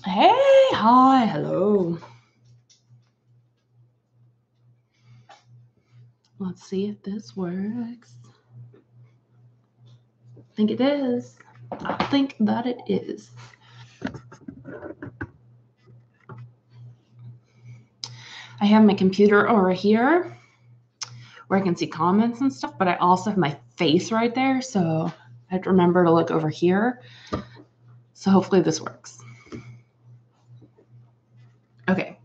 Hey, hi, hello. Let's see if this works. I think it is. I think that it is. I have my computer over here where I can see comments and stuff, but I also have my face right there, so I have to remember to look over here. So hopefully this works. Okay,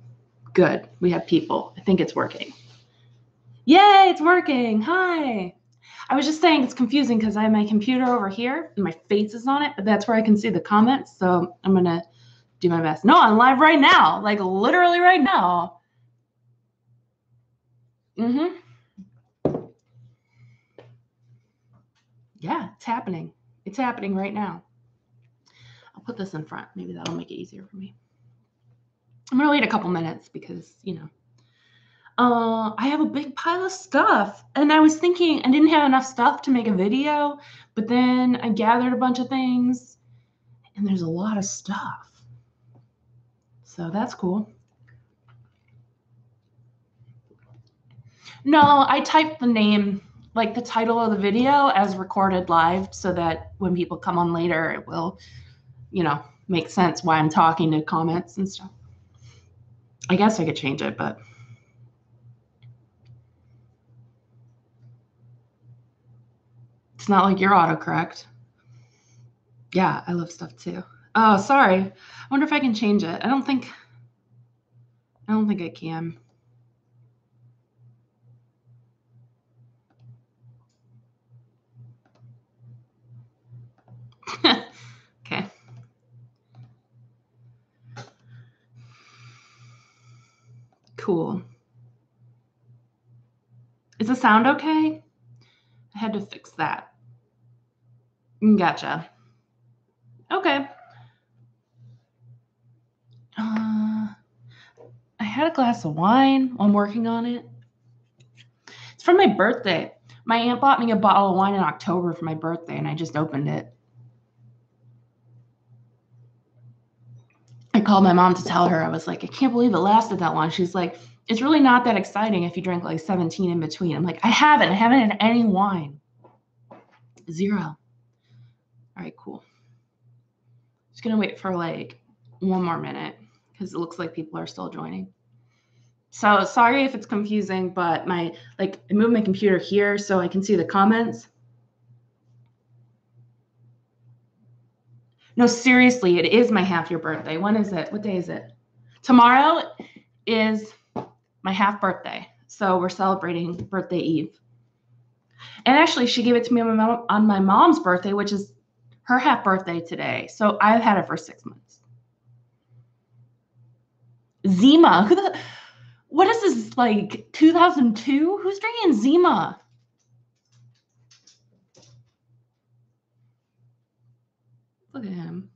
good. We have people. I think it's working. Yay, it's working. Hi. I was just saying it's confusing because I have my computer over here and my face is on it, but that's where I can see the comments. So I'm going to do my best. No, I'm live right now, like literally right now. Yeah, it's happening. It's happening right now. I'll put this in front. Maybe that'll make it easier for me. I'm going to wait a couple minutes because, you know, I have a big pile of stuff. And I was thinking I didn't have enough stuff to make a video, but then I gathered a bunch of things and there's a lot of stuff. So that's cool. No, I typed the name, like the title of the video as recorded live so that when people come on later, it will, you know, make sense why I'm talking to comments and stuff. I guess I could change it, but. It's not like you're autocorrect. Yeah, I love stuff too. Oh, sorry. I wonder if I can change it. I don't think I can. Okay. Cool. Is the sound okay? I had to fix that. Gotcha. Okay. I had a glass of wine. I'm working on it. It's for my birthday. My aunt bought me a bottle of wine in October for my birthday, and I just opened it. I called my mom to tell her. I was like, I can't believe it lasted that long. She's like, it's really not that exciting if you drink like 17 in between. I'm like, I haven't had any wine. 0. All right, cool. Just gonna wait for like 1 more minute because it looks like people are still joining. So sorry if it's confusing, but I moved my computer here so I can see the comments. No, seriously, it is my half-year birthday. When is it? What day is it? Tomorrow is my half birthday. So we're celebrating birthday eve. And actually, she gave it to me on my mom's birthday, which is her half birthday today. So I've had it for 6 months. Zima. What is this, like 2002? Who's drinking Zima? Look at him.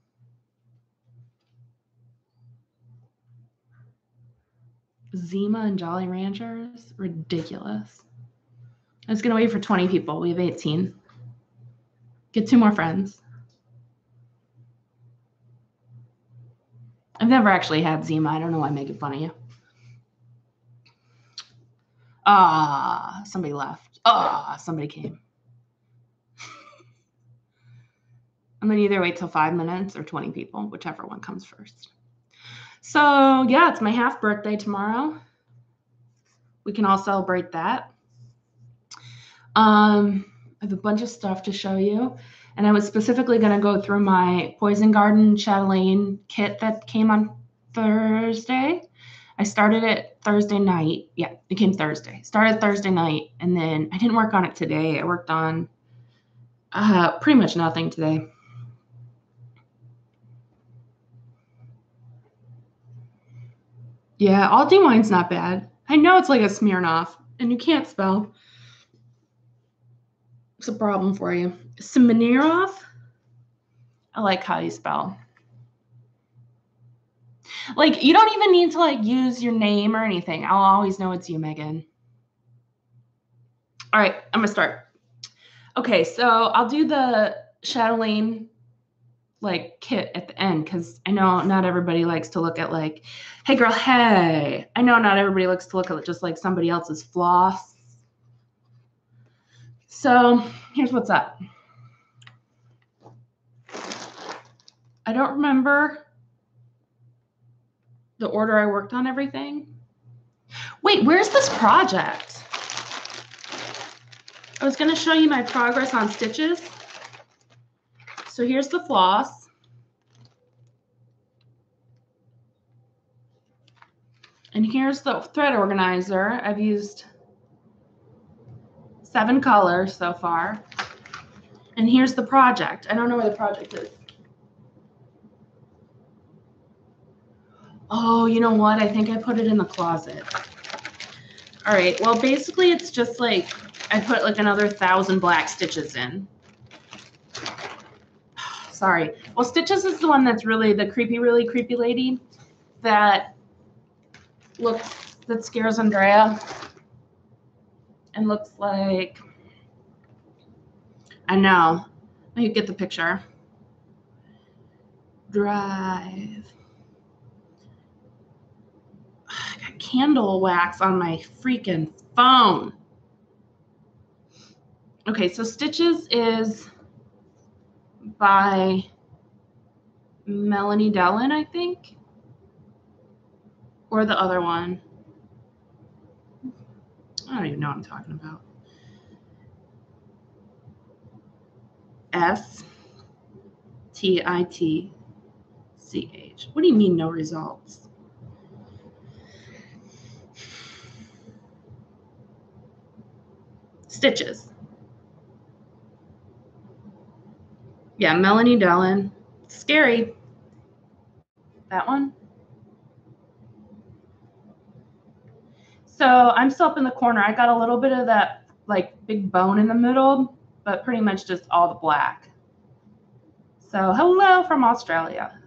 Zima and Jolly Ranchers? Ridiculous. I was going to wait for 20 people. We have 18. Get 2 more friends. I've never actually had Zima. I don't know why I'm making fun of you. Somebody left. Somebody came. I'm going to either wait till 5 minutes or 20 people, whichever one comes first. So, yeah, it's my half birthday tomorrow. We can all celebrate that. I have a bunch of stuff to show you. And I was specifically going to go through my Poison Garden Chatelaine kit that came on Thursday. I started it Thursday night. Yeah, it came Thursday. Started Thursday night, and then I didn't work on it today. I worked on pretty much nothing today. Yeah, Aldi wine's not bad. I know it's like a Smirnoff, and you can't spell. It's a problem for you. Smirnoff? I like how you spell. Like, you don't even need to like use your name or anything. I'll always know it's you, Megan. All right, I'm gonna start. Okay, so I'll do the Chatelaine like kit at the end, because I know not everybody likes to look at like, hey girl, hey. I know not everybody likes to look at just like somebody else's floss. So here's what's up. I don't remember the order I worked on everything. Wait, where's this project? I was going to show you my progress on stitches. So here's the floss. And here's the thread organizer. I've used 7 colors so far. And here's the project. I don't know where the project is. Oh, you know what? I think I put it in the closet. All right. Well, basically, it's just like I put like another 1,000 black stitches in. Sorry. Well, stitches is the one that's really the really creepy lady that scares Andrea and looks like, I know. You get the picture. Drive. I got candle wax on my freaking phone. Okay, so Stitches is by Melanie Dellin, I think. Or the other one. I don't even know what I'm talking about. STITCH. What do you mean no results? Stitches. Yeah, Melanie Dellin. Scary. That one. So I'm still up in the corner. I got a little bit of that like big bone in the middle, but pretty much just all the black. So hello from Australia.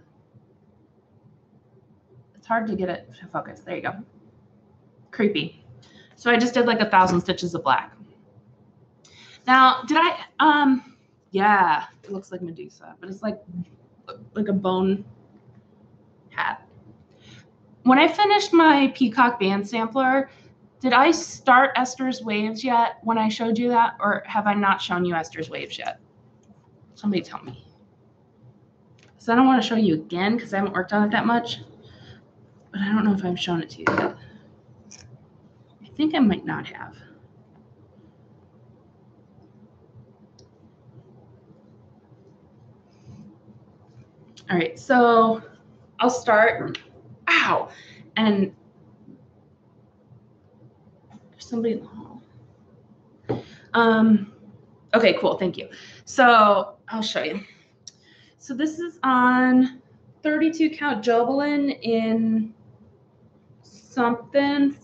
It's hard to get it to focus. There you go. Creepy. So I just did like 1,000 stitches of black. Now, did I, yeah, it looks like Medusa, but it's like a bone hat. When I finished my Peacock band sampler, did I start Esther's Waves yet when I showed you that, or have I not shown you Esther's Waves yet? Somebody tell me. So I don't want to show you again because I haven't worked on it that much, but I don't know if I've shown it to you yet. I think I might not have. All right, so I'll start. Ow! And there's somebody in the hall. Okay, cool. Thank you. So I'll show you. So this is on 32 count Jobelin in something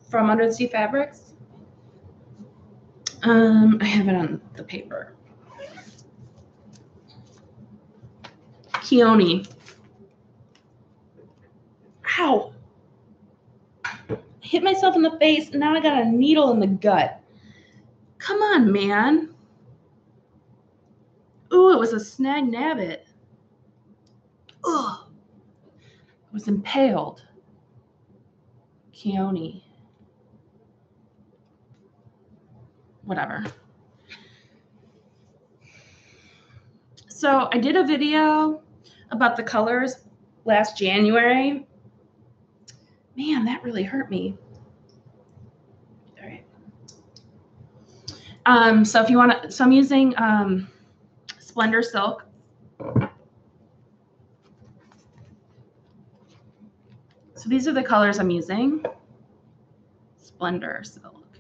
from Under the Sea Fabrics. I have it on the paper. Keone. Ow! I hit myself in the face, and now I got a needle in the gut. Come on, man. Ooh, it was a snag nabbit. Ugh. I was impaled. Keone. Whatever. So I did a video about the colors last January. Man, that really hurt me. All right. So if you want to, so I'm using Splendor Silk. So these are the colors I'm using. Splendor Silk.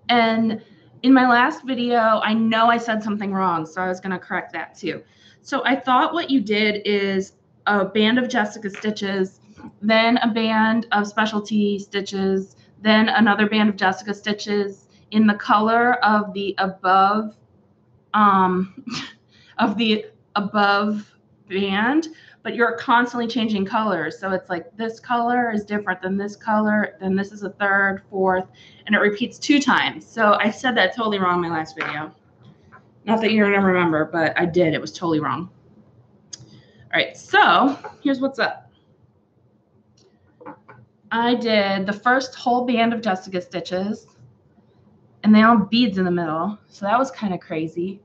And in my last video, I know I said something wrong, so I was going to correct that too. So I thought what you did is a band of Jessica stitches, then a band of specialty stitches, then another band of Jessica stitches in the color of the above band, but you're constantly changing colors. So it's like this color is different than this color, then this is a third, fourth, and it repeats 2 times. So I said that totally wrong in my last video. Not that you're going to remember, but I did. It was totally wrong. All right, so here's what's up. I did the first whole band of Jessica stitches, and they all have beads in the middle. So that was kind of crazy.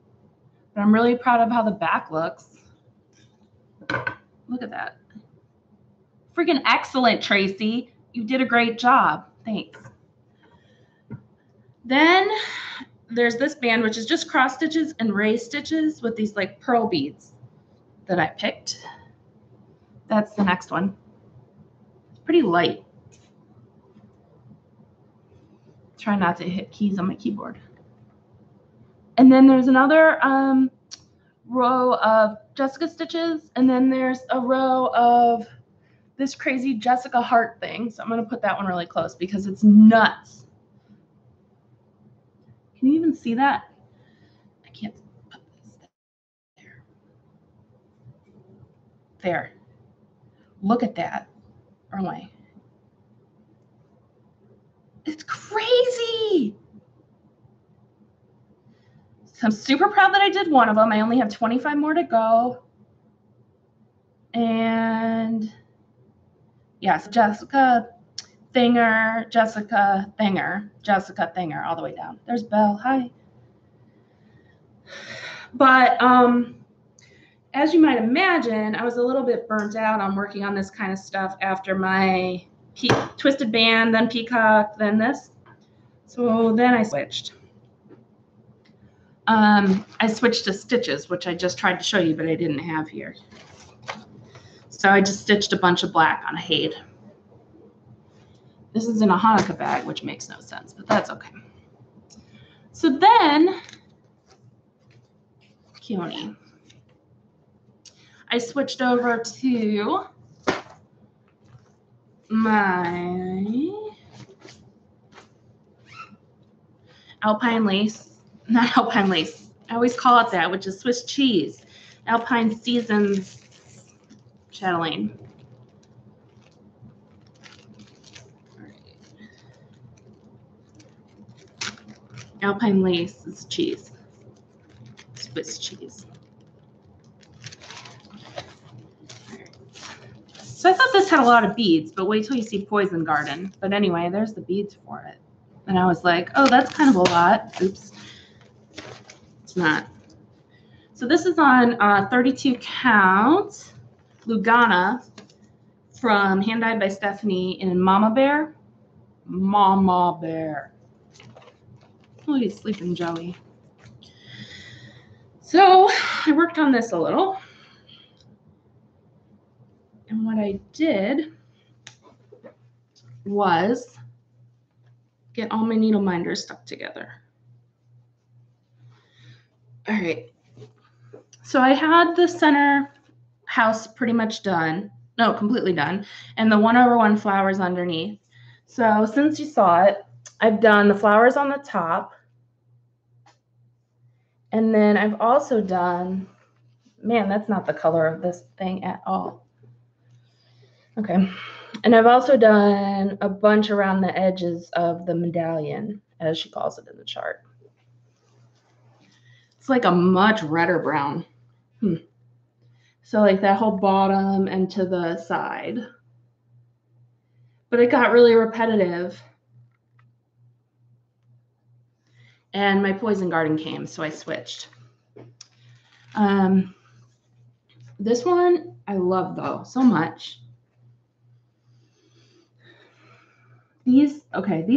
But I'm really proud of how the back looks. Look at that. Freaking excellent, Tracy. You did a great job. Thanks. Then there's this band, which is just cross stitches and raised stitches with these like pearl beads that I picked. That's the next one. It's pretty light. Try not to hit keys on my keyboard. And then there's another row of Jessica stitches, and then there's a row of this crazy Jessica heart thing. So I'm going to put that one really close because it's nuts. Can you even see that? I can't put this there. There. Look at that. Wrong way. It's crazy. So I'm super proud that I did one of them. I only have 25 more to go. And yes, Jessica Thinger, Jessica Thinger, Jessica Thinger, all the way down. There's Belle. Hi. But as you might imagine, I was a little bit burnt out on working on this kind of stuff after my twisted band, then peacock, then this. So then I switched. I switched to stitches, which I just tried to show you, but I didn't have here. So I just stitched a bunch of black on a Hade. This is in a Hanukkah bag, which makes no sense, but that's okay. So then, Keone, I switched over to my Alpine lace, not Alpine lace, I always call it that, which is Swiss cheese, Alpine Seasons chatelaine. Alpine lace is cheese, Swiss cheese. So I thought this had a lot of beads, but wait till you see Poison Garden. But anyway, there's the beads for it. And I was like, oh, that's kind of a lot. Oops. It's not. So this is on 32 count Lugana from Hand Dyed by Stephanie in Mama Bear. Mama Bear. Oh, he's sleeping, Joey. So I worked on this a little. And what I did was get all my needle minders stuck together. All right. So I had the center house pretty much done. No, completely done. And the 1/1 flowers underneath. So since you saw it, I've done the flowers on the top. And then I've also done, man, that's not the color of this thing at all. Okay. And I've also done a bunch around the edges of the medallion, as she calls it in the chart. It's like a much redder brown. So like that whole bottom and to the side. But it got really repetitive. And my Poison Garden came, so I switched. This one I love, though, so much. These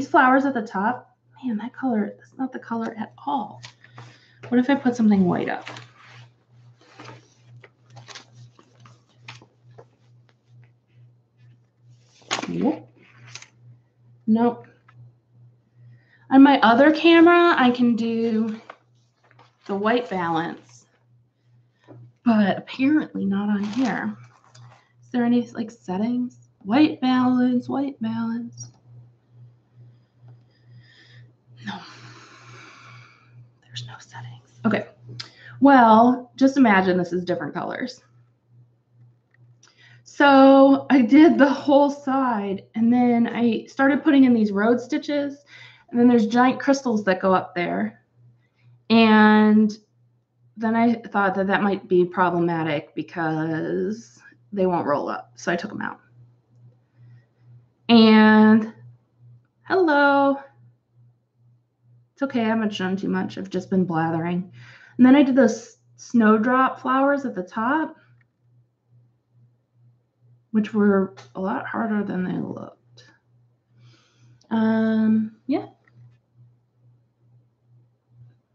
flowers at the top, man, that color, that's not the color at all. What if I put something white up? Nope. On my other camera, I can do the white balance, but apparently not on here. Is there any like settings? White balance, white balance. No, there's no settings. Okay, well, just imagine this is different colors. So I did the whole side, and then I started putting in these road stitches, and then there's giant crystals that go up there. And then I thought that might be problematic because they won't roll up. So I took them out. And hello. It's okay. I haven't shown too much. I've just been blathering. And then I did those snowdrop flowers at the top, which were a lot harder than they looked. Yeah.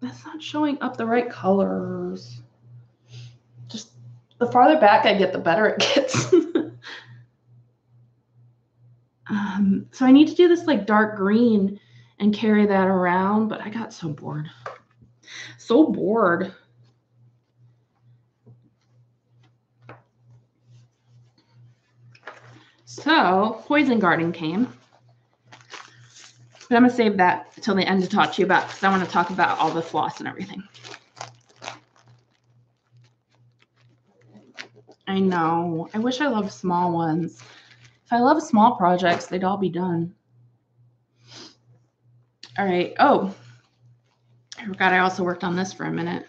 That's not showing up the right colors. Just the farther back I get, the better it gets. So I need to do this like dark green and carry that around, but I got so bored. So bored. So Poison Garden came. But I'm going to save that until the end to talk to you about, because I want to talk about all the floss and everything. I know. I wish I loved small ones. If I love small projects, they'd all be done. All right. Oh, I forgot I also worked on this for a minute.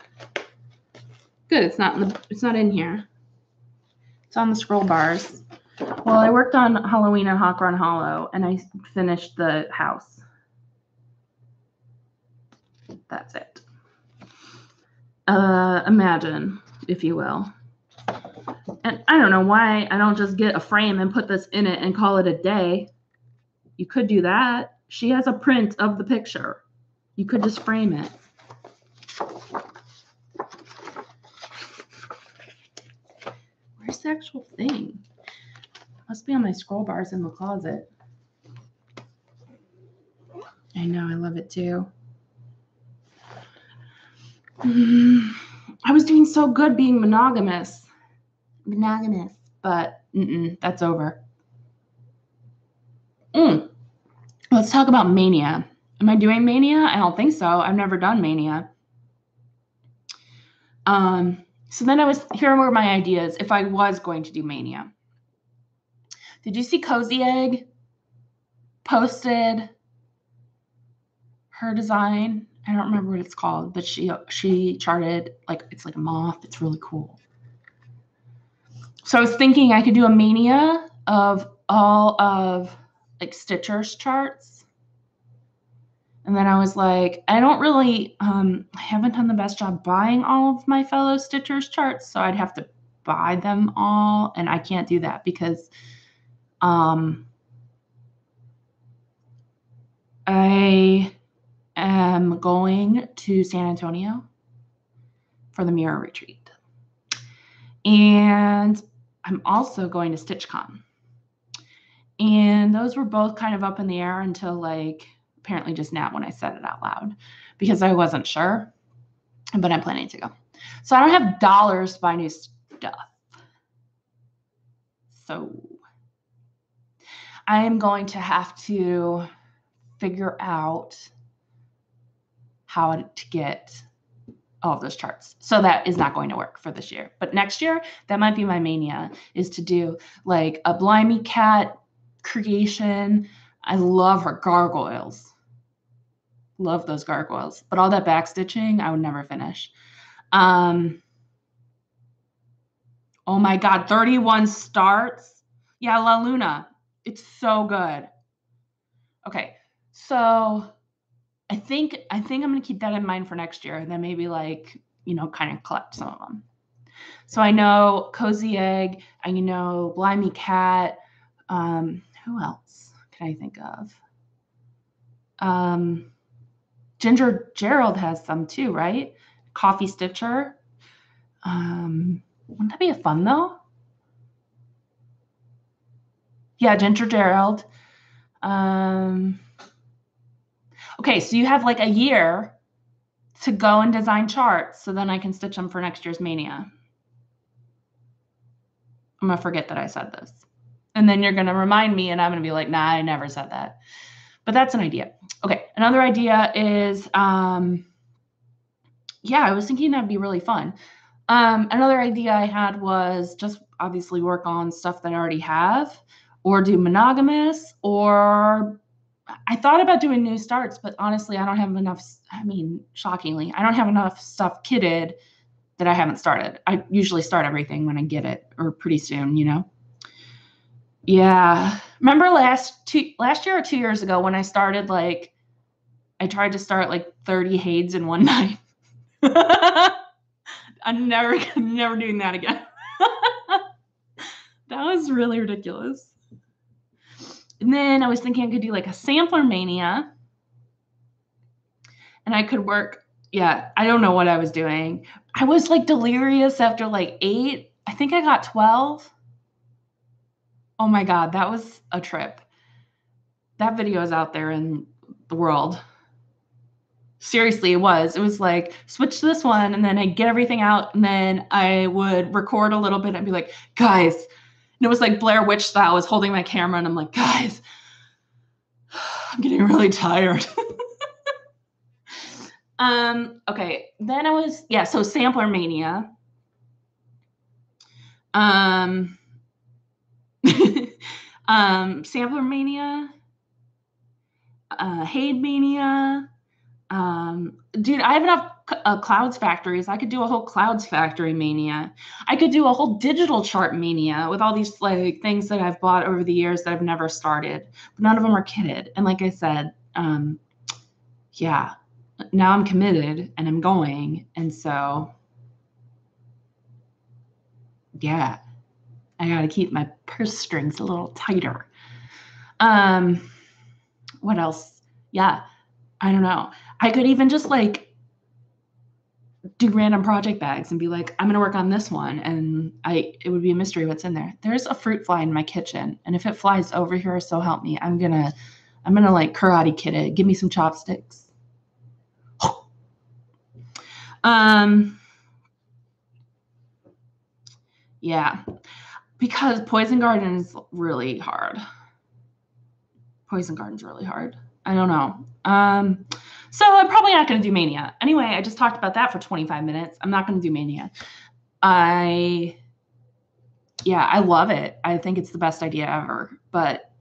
Good. It's not in here. It's on the scroll bars. Well, I worked on Halloween and Hawk Run Hollow, and I finished the house. That's it. Imagine, if you will. And I don't know why I don't just get a frame and put this in it and call it a day. You could do that. She has a print of the picture. You could just frame it. Where's the actual thing? Must be on my scroll bars in the closet. I know, I love it too. I was doing so good being monogamous, but that's over. Let's talk about Mania. Am I doing Mania? I don't think so. I've never done Mania. So then here were my ideas if I was going to do Mania. Did you see Cozy Egg posted her design? I don't remember what it's called, but she charted, like, it's like a moth. It's really cool. So I was thinking I could do a Mania of all of like Stitcher's charts. And then I was like, I don't really, I haven't done the best job buying all of my fellow Stitcher's charts, so I'd have to buy them all. And I can't do that because I am going to San Antonio for the Mirror Retreat. And I'm also going to StitchCon. And those were both kind of up in the air until like apparently just now when I said it out loud, because I wasn't sure, but I'm planning to go. So I don't have dollars to buy new stuff. So I am going to have to figure out how to get all of those charts. So that is not going to work for this year. But next year, that might be my mania, is to do like a Blimey Cat creation. I love her gargoyles. Love those gargoyles. But all that backstitching, I would never finish. Oh my God, 31 starts. Yeah, La Luna. It's so good. Okay, so I think I'm going to keep that in mind for next year, and then maybe like, kind of collect some of them. So I know Cozy Egg, I know Blimey Cat. Who else can I think of? Ginger Gerald has some too, right? Coffee Stitcher. Wouldn't that be fun though? Yeah, Ginger Gerald. Okay, so you have like a year to go and design charts, so then I can stitch them for next year's Mania. I'm going to forget that I said this. And then you're going to remind me, and I'm going to be like, nah, I never said that. But that's an idea. Okay, another idea is, I was thinking that'd be really fun. Another idea I had was just obviously work on stuff that I already have, or do monogamous, or I thought about doing new starts, but honestly, I don't have enough. I mean, shockingly, I don't have enough stuff kitted that I haven't started. I usually start everything when I get it, or pretty soon, you know? Yeah. Remember last year or 2 years ago when I started, like, I tried to start like 30 Hades in one night. I'm never doing that again. That was really ridiculous. And then I was thinking I could do like a sampler mania. And I could work. Yeah, I don't know what I was doing. I was like delirious after like 8. I think I got 12. Oh my God, that was a trip. That video is out there in the world. Seriously, it was. It was like, switch to this one, and then I'd get everything out, and then I would record a little bit and be like, guys. And it was like Blair Witch style. I was holding my camera, and I'm like, guys, I'm getting really tired. Okay. Then I was, so sampler mania. Sampler mania, Hade mania. Dude, I have enough clouds factories. I could do a whole clouds factory mania. I could do a whole digital chart mania with all these like things that I've bought over the years that I've never started, but none of them are kitted. And like I said, yeah, now I'm committed and I'm going. And so, yeah, I got to keep my purse strings a little tighter. What else? Yeah, I don't know. I could even just like do random project bags and be like, I'm going to work on this one. And it would be a mystery what's in there. There's a fruit fly in my kitchen. And if it flies over here, so help me, I'm going to like karate kid it. Give me some chopsticks. Yeah, because Poison Garden is really hard. Poison Garden's really hard. I don't know. So I'm probably not going to do Mania. Anyway, I just talked about that for 25 minutes. I'm not going to do Mania. I love it. I think it's the best idea ever. But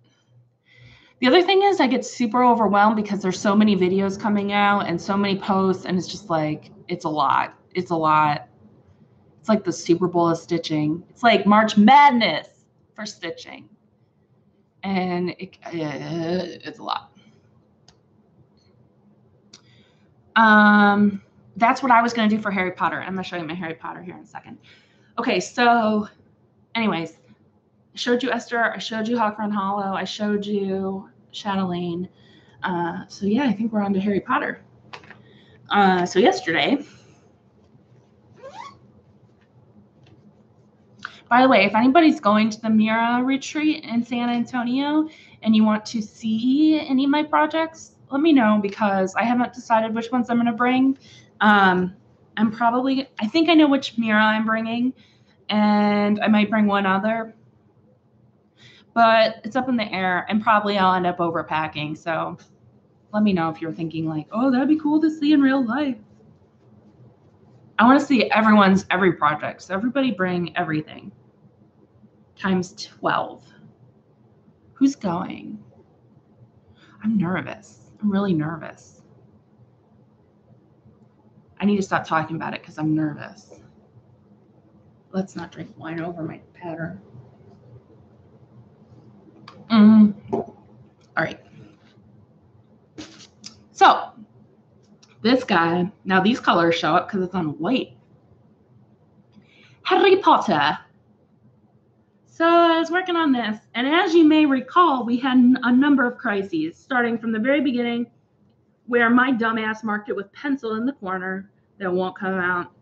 the other thing is I get super overwhelmed because there's so many videos coming out and so many posts, and it's just like, it's a lot. It's a lot. It's like the Super Bowl of stitching. It's like March Madness for stitching. And it's a lot. That's what I was going to do for Harry Potter. I'm going to show you my Harry Potter here in a second. Okay, so anyways, I showed you Esther. I showed you Hawk Run Hollow. I showed you Chatelaine. So yeah, I think we're on to Harry Potter. So yesterday, by the way, if anybody's going to the Mira retreat in San Antonio and you want to see any of my projects, let me know because I haven't decided which ones I'm going to bring. I think I know which Mira I'm bringing, and I might bring one other, but it's up in the air, and probably I'll end up overpacking. So let me know if you're thinking like, oh, that'd be cool to see in real life. I want to see every project. So everybody bring everything times 12. Who's going? I'm nervous. I'm really nervous. I need to stop talking about it because I'm nervous. Let's not drink wine over my pattern. All right. So this guy, now these colors show up because it's on white. Harry Potter. So I was working on this, and as you may recall, we had a number of crises, starting from the very beginning, where my dumbass marked it with pencil in the corner that won't come out,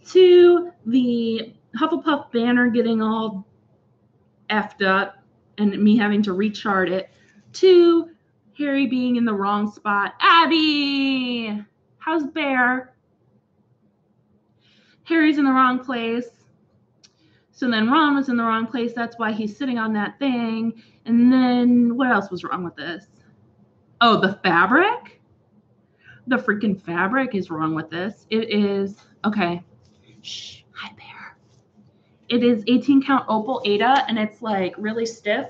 to the Hufflepuff banner getting all effed up and me having to rechart it, to Harry being in the wrong spot. Abby! How's Bear? Harry's in the wrong place. So then Ron was in the wrong place. That's why he's sitting on that thing. And then what else was wrong with this? Oh, the fabric? The freaking fabric is wrong with this. It is, okay. Shh, hi Bear. It is 18 count opal Ada, and it's like really stiff.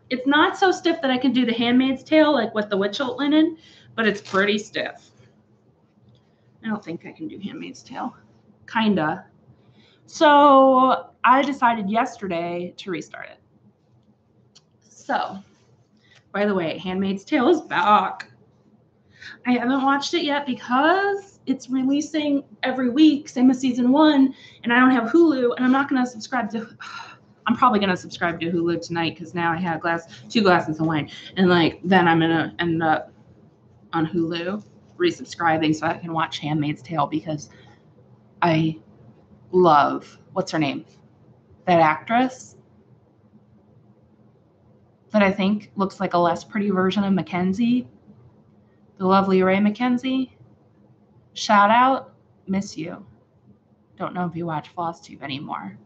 It's not so stiff that I can do the Handmaid's Tale like with the witch oat linen, but it's pretty stiff. I don't think I can do Handmaid's Tale. kinda. So I decided yesterday to restart it. So, by the way, Handmaid's Tale is back. I haven't watched it yet because it's releasing every week, same as season 1, and I don't have Hulu, and I'm not going to subscribe to. I'm probably going to subscribe to Hulu tonight because now I had 2 glasses of wine, and like then I'm going to end up on Hulu resubscribing so I can watch Handmaid's Tale because I love, what's her name? That actress that I think looks like a less pretty version of Mackenzie, the lovely Ray Mackenzie. Shout out, miss you. Don't know if you watch Flosstube anymore.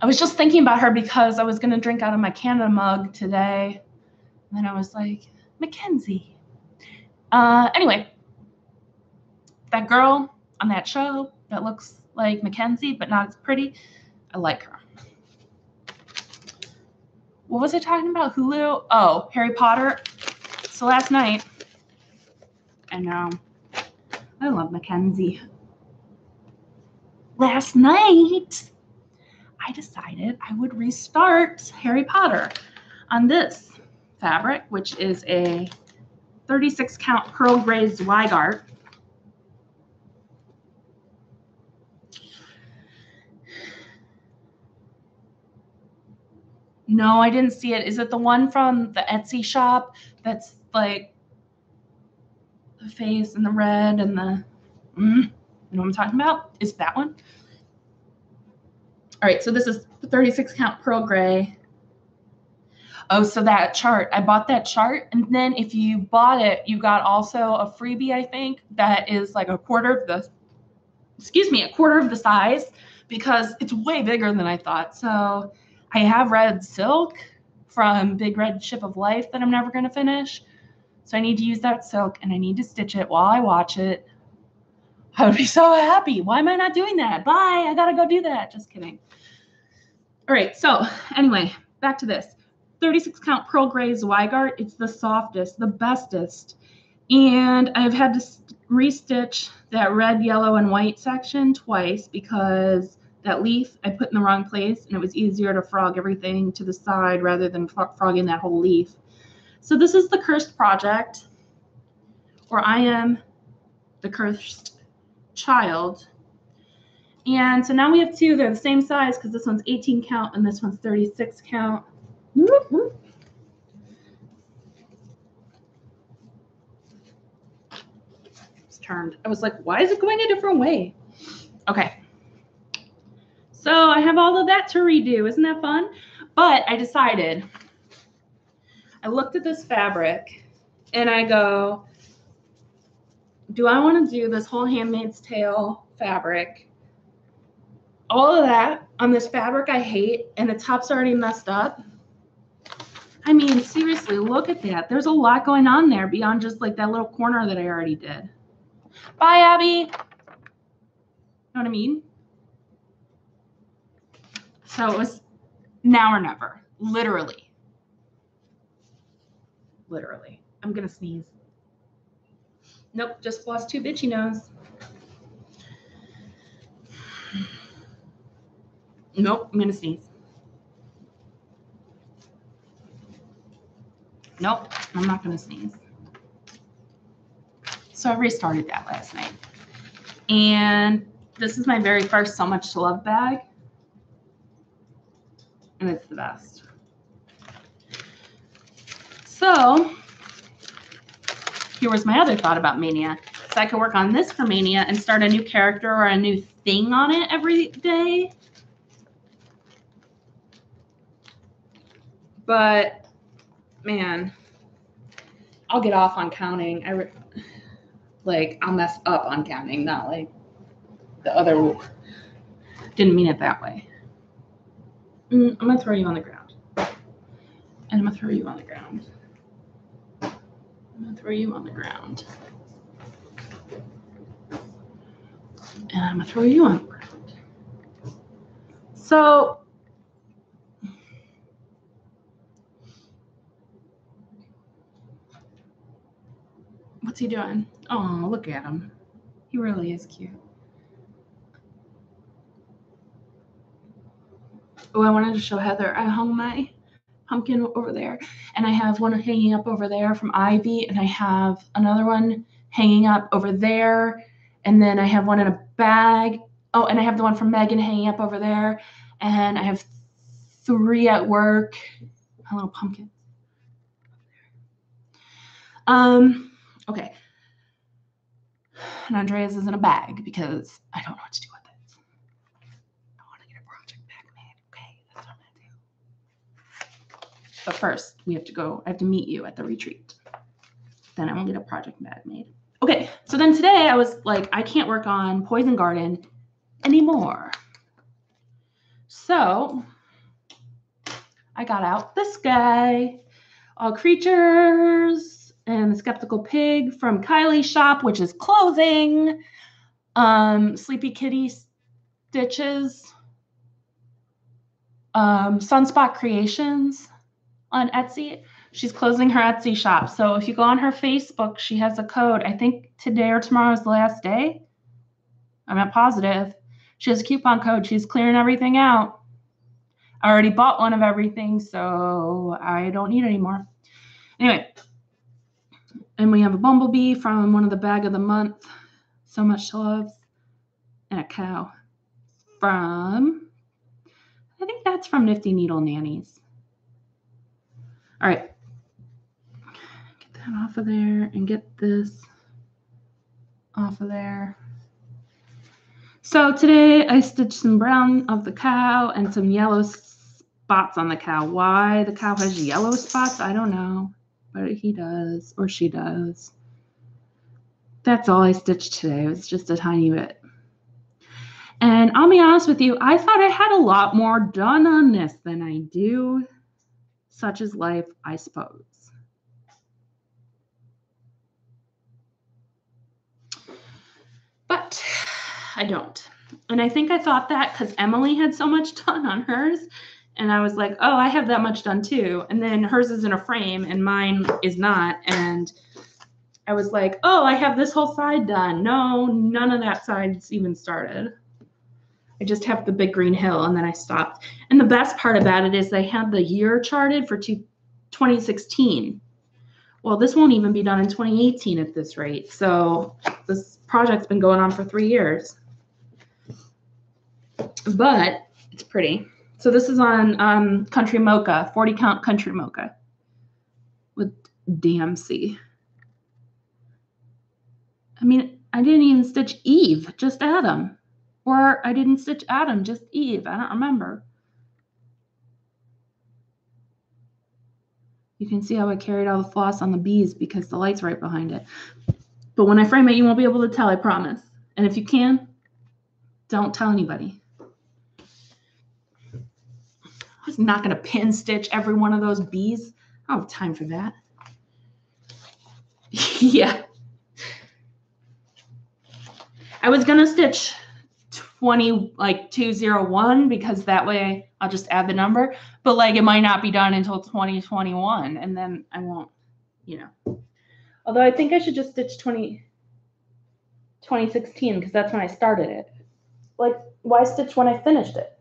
I was just thinking about her because I was going to drink out of my Canada mug today. And then I was like, Mackenzie. Anyway, that girl on that show that looks like Mackenzie but not as pretty, I like her. What was I talking about? Hulu? Oh, Harry Potter. So last night, I know, I love Mackenzie. Last night, I decided I would restart Harry Potter on this fabric, which is a 36 count pearl gray Zweigart. No, I didn't see it. Is it the one from the Etsy shop that's like the face and the red and the, you know what I'm talking about? Is that one? All right, so this is the 36 count pearl gray. Oh, so that chart, I bought that chart, and then if you bought it, you got also a freebie, I think, that is like a quarter of the size, because it's way bigger than I thought. So I have red silk from Big Red Ship of Life that I'm never going to finish. So I need to use that silk, and I need to stitch it while I watch it. I would be so happy. Why am I not doing that? Bye. I got to go do that. Just kidding. All right. So anyway, back to this. 36 count pearl gray Zweigart. It's the softest, the bestest. And I've had to restitch that red, yellow, and white section twice because that leaf I put in the wrong place, and it was easier to frog everything to the side rather than frogging that whole leaf. So this is the cursed project, or I am the cursed child. And so now we have 2. They're the same size because this one's 18 count and this one's 36 count. It's turned. I was like, why is it going a different way? Okay. So I have all of that to redo. Isn't that fun? But I decided, I looked at this fabric and I go, do I want to do this whole Handmaid's Tale fabric? All of that on this fabric I hate, and the top's already messed up. I mean, seriously, look at that. There's a lot going on there beyond just like that little corner that I already did. Bye, Abby. You know what I mean? So it was now or never. Literally. Literally. I'm going to sneeze. Nope, just Flosstube itchy nose. Nope, I'm going to sneeze. Nope, I'm not going to sneeze. So I restarted that last night. And this is my very first So Much to Love bag. And it's the best. So here was my other thought about Mania. So I could work on this for Mania and start a new character or a new thing on it every day. But man, I'll get off on counting. I'll mess up on counting, not like the other. Didn't mean it that way. I'm going to throw you on the ground. And I'm going to throw you on the ground. I'm going to throw you on the ground. And I'm going to throw you on the ground. So what's he doing? Oh, look at him. He really is cute. Oh, I wanted to show Heather. I hung my pumpkin over there, and I have one hanging up over there from Ivy, and I have another one hanging up over there, and then I have one in a bag. Oh, and I have the one from Megan hanging up over there, and I have 3 at work. A little pumpkin. Okay. And Andrea's is in a bag because I don't know what to do with it. I want to get a project bag made. Okay, that's what I'm gonna do. But first, I have to meet you at the retreat. Then I will get a project bag made. Okay, so then today I was like, I can't work on Poison Garden anymore. So I got out this guy, All Creatures and the Skeptical Pig from Kylie's shop, which is closing. Sleepy Kitty Stitches, Sunspot Creations on Etsy. She's closing her Etsy shop. So if you go on her Facebook, she has a code. I think today or tomorrow is the last day. I'm not positive. She has a coupon code. She's clearing everything out. I already bought one of everything, so I don't need any more. Anyway, and we have a bumblebee from one of the bag of the month, So Much to Love, and a cow from, I think that's from Nifty Needle Nannies. All right. Get that off of there and get this off of there. So today I stitched some brown of the cow and some yellow spots on the cow. Why the cow has yellow spots, I don't know, but he does, or she does. That's all I stitched today. It was just a tiny bit. And I'll be honest with you, I thought I had a lot more done on this than I do. Such is life, I suppose. But I don't. And I think I thought that because Emily had so much done on hers. And I was like, oh, I have that much done too. And then hers is in a frame and mine is not. And I was like, oh, I have this whole side done. No, none of that side's even started. I just have the big green hill and then I stopped. And the best part about it is they had the year charted for 2016. Well, this won't even be done in 2018 at this rate. So this project's been going on for 3 years. But it's pretty. So this is on Country Mocha, 40 count Country Mocha with DMC. I mean, I didn't even stitch Eve, just Adam. Or I didn't stitch Adam, just Eve. I don't remember. You can see how I carried all the floss on the bees because the light's right behind it. But when I frame it, you won't be able to tell, I promise. And if you can, don't tell anybody. I was not going to pin stitch every one of those bees. I don't have time for that. Yeah. I was going to stitch 201 because that way I'll just add the number. But like it might not be done until 2021 and then I won't, Although I think I should just stitch 2016 because that's when I started it. Like, why stitch when I finished it?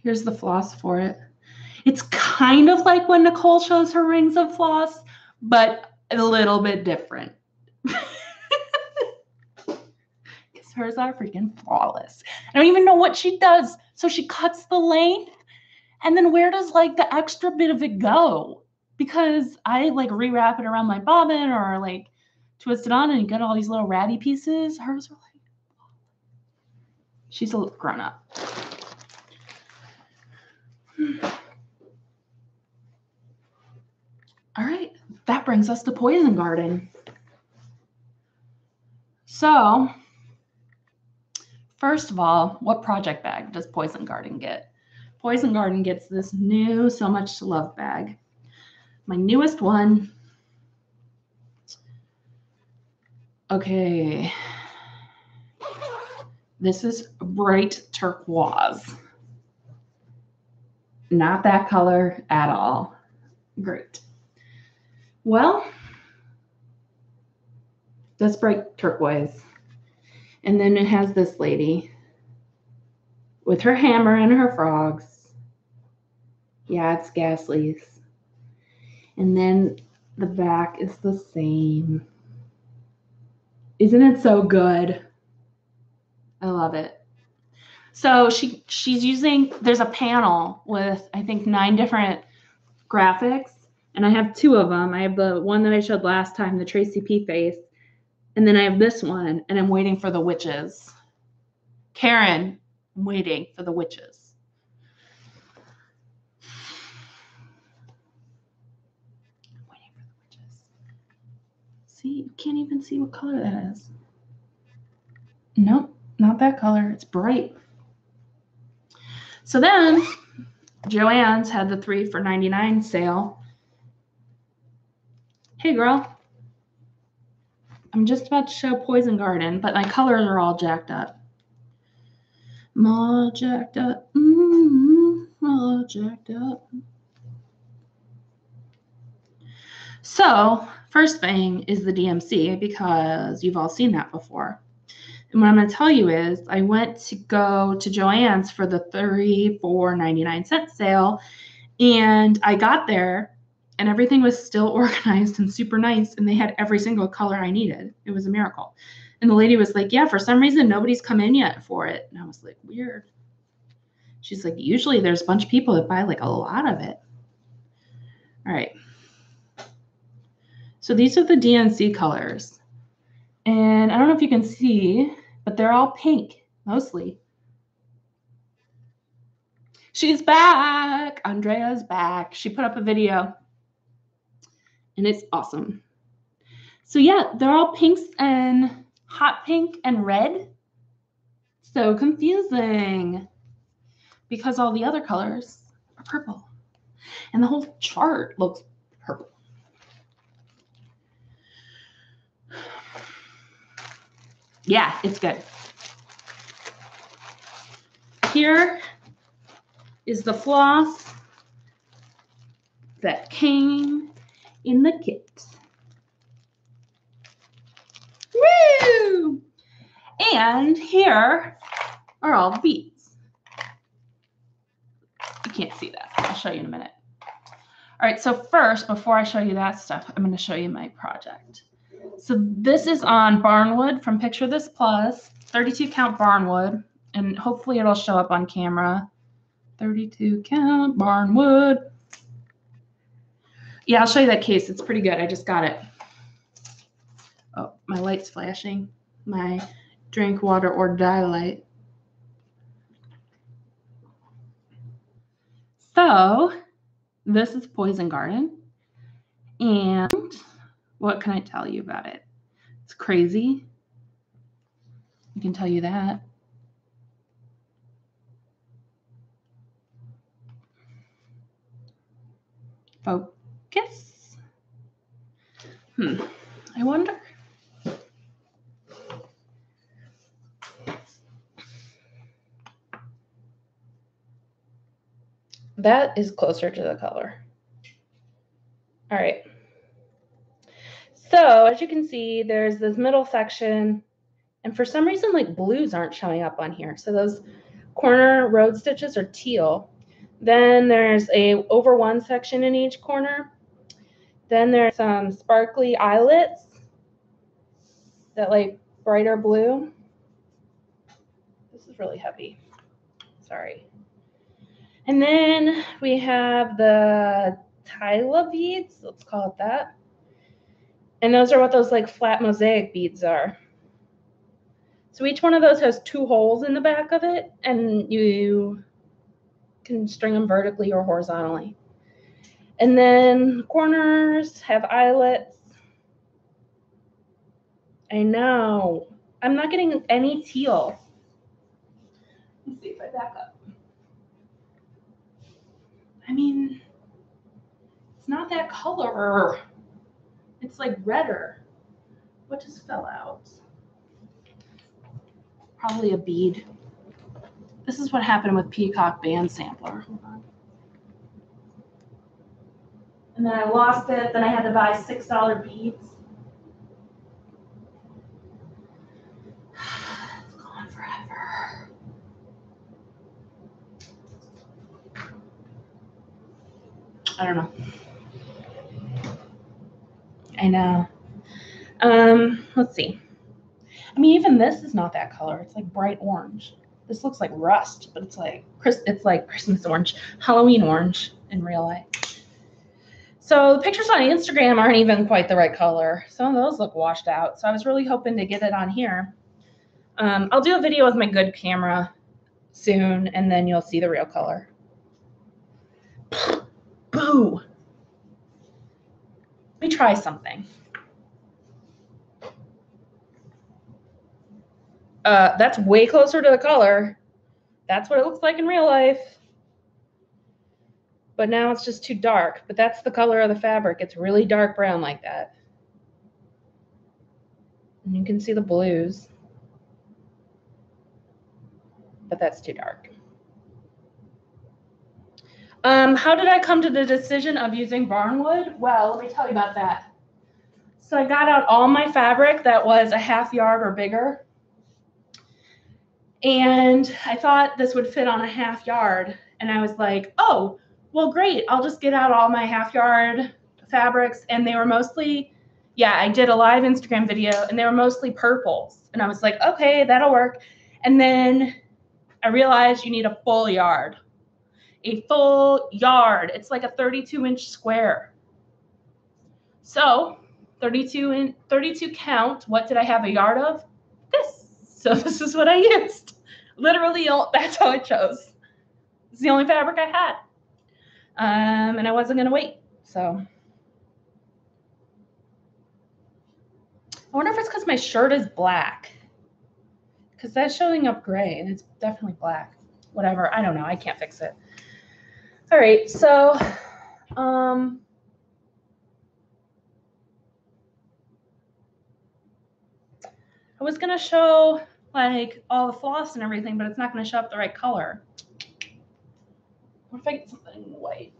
Here's the floss for it. It's kind of like when Nicole shows her rings of floss, but a little bit different. Because hers are freaking flawless. I don't even know what she does. So she cuts the length, and then where does like the extra bit of it go? Because I like rewrap it around my bobbin or like twist it on and you get all these little ratty pieces. Hers are like, she's a grown up. All right, that brings us to Poison Garden. So, first of all, what project bag does Poison Garden get? Poison Garden gets this new So Much to Love bag. My newest one. Okay. This is bright turquoise. Not that color at all. Great. Well, that's bright turquoise. And then it has this lady with her hammer and her frogs. Yeah, it's Ghastly's. And then the back is the same. Isn't it so good? I love it. So she's using, there's a panel with, I think, 9 different graphics. And I have 2 of them. I have the one that I showed last time, the Tracy P face. And then I have this one, and I'm waiting for the witches. Karen, I'm waiting for the witches. I'm waiting for the witches. See, you can't even see what color that is. Nope, not that color. It's bright. So then Joann's had the 3 for $99 sale. Hey, girl. I'm just about to show Poison Garden, but my colors are all jacked up. I'm all jacked up. All jacked up. So, first thing is the DMC, because you've all seen that before. And what I'm going to tell you is I went to go to Joann's for the 3 for 99-cent sale, and I got there and everything was still organized and super nice, and they had every single color I needed. It was a miracle. And the lady was like, yeah, for some reason nobody's come in yet for it. And I was like, weird. She's like, usually there's a bunch of people that buy like a lot of it. All right. So these are the DNC colors. And I don't know if you can see, but they're all pink, mostly. She's back. Andrea's back. She put up a video, and it's awesome. So yeah, they're all pinks and hot pink and red. So confusing because all the other colors are purple. And the whole chart looks purple. Yeah, it's good. Here is the floss that came in the kit. Woo! And here are all the beads. You can't see that. I'll show you in a minute. All right, so first, before I show you that stuff, I'm going to show you my project. So this is on Barnwood from Picture This Plus, 32 count Barnwood, and hopefully it'll show up on camera. 32 count Barnwood. Yeah, I'll show you that case. It's pretty good. I just got it. Oh, my light's flashing. My drink water or die light. So this is Poison Garden. And what can I tell you about it? It's crazy. I can tell you that. Focus. I wonder. That is closer to the color. All right. So as you can see, there's this middle section, and for some reason, like blues aren't showing up on here. So those corner road stitches are teal. Then there's a over 1 section in each corner. Then there's some sparkly eyelets that like brighter blue. This is really heavy. Sorry. And then we have the Tyla beads, let's call it that. And those are what those like flat mosaic beads are. So each one of those has 2 holes in the back of it, and you can string them vertically or horizontally. And then corners have eyelets. I know. I'm not getting any teal. Let's see if I back up. I mean, it's not that color. It's like redder. What just fell out? Probably a bead. This is what happened with Peacock Band Sampler. Hold on. And then I lost it. Then I had to buy $6 beads. I don't know. I know. Let's see. I mean, even this is not that color. It's like bright orange. This looks like rust, but it's like Christmas orange, Halloween orange in real life. So the pictures on Instagram aren't even quite the right color. Some of those look washed out. So I was really hoping to get it on here. I'll do a video with my good camera soon, and then you'll see the real color. Boo! Let me try something. That's way closer to the color. That's what it looks like in real life. But now it's just too dark. But that's the color of the fabric. It's really dark brown like that. And you can see the blues. But that's too dark. How did I come to the decision of using barnwood? Well, let me tell you about that. So I got out all my fabric that was a 1/2 yard or bigger. And I thought this would fit on a 1/2 yard. And I was like, oh, well, great. I'll just get out all my 1/2 yard fabrics. And they were mostly, yeah, I did a live Instagram video and they were mostly purples. And I was like, okay, that'll work. And then I realized you need a full yard. A full yard. It's like a 32-inch square. So 32 count. What did I have a yard of? This. So this is what I used. Literally, that's how I chose. It's the only fabric I had. And I wasn't going to wait. So I wonder if it's because my shirt is black. Because that's showing up gray and it's definitely black. Whatever. I don't know. I can't fix it. All right. So I was going to show like all the floss and everything, but it's not going to show up the right color. What if I get something white?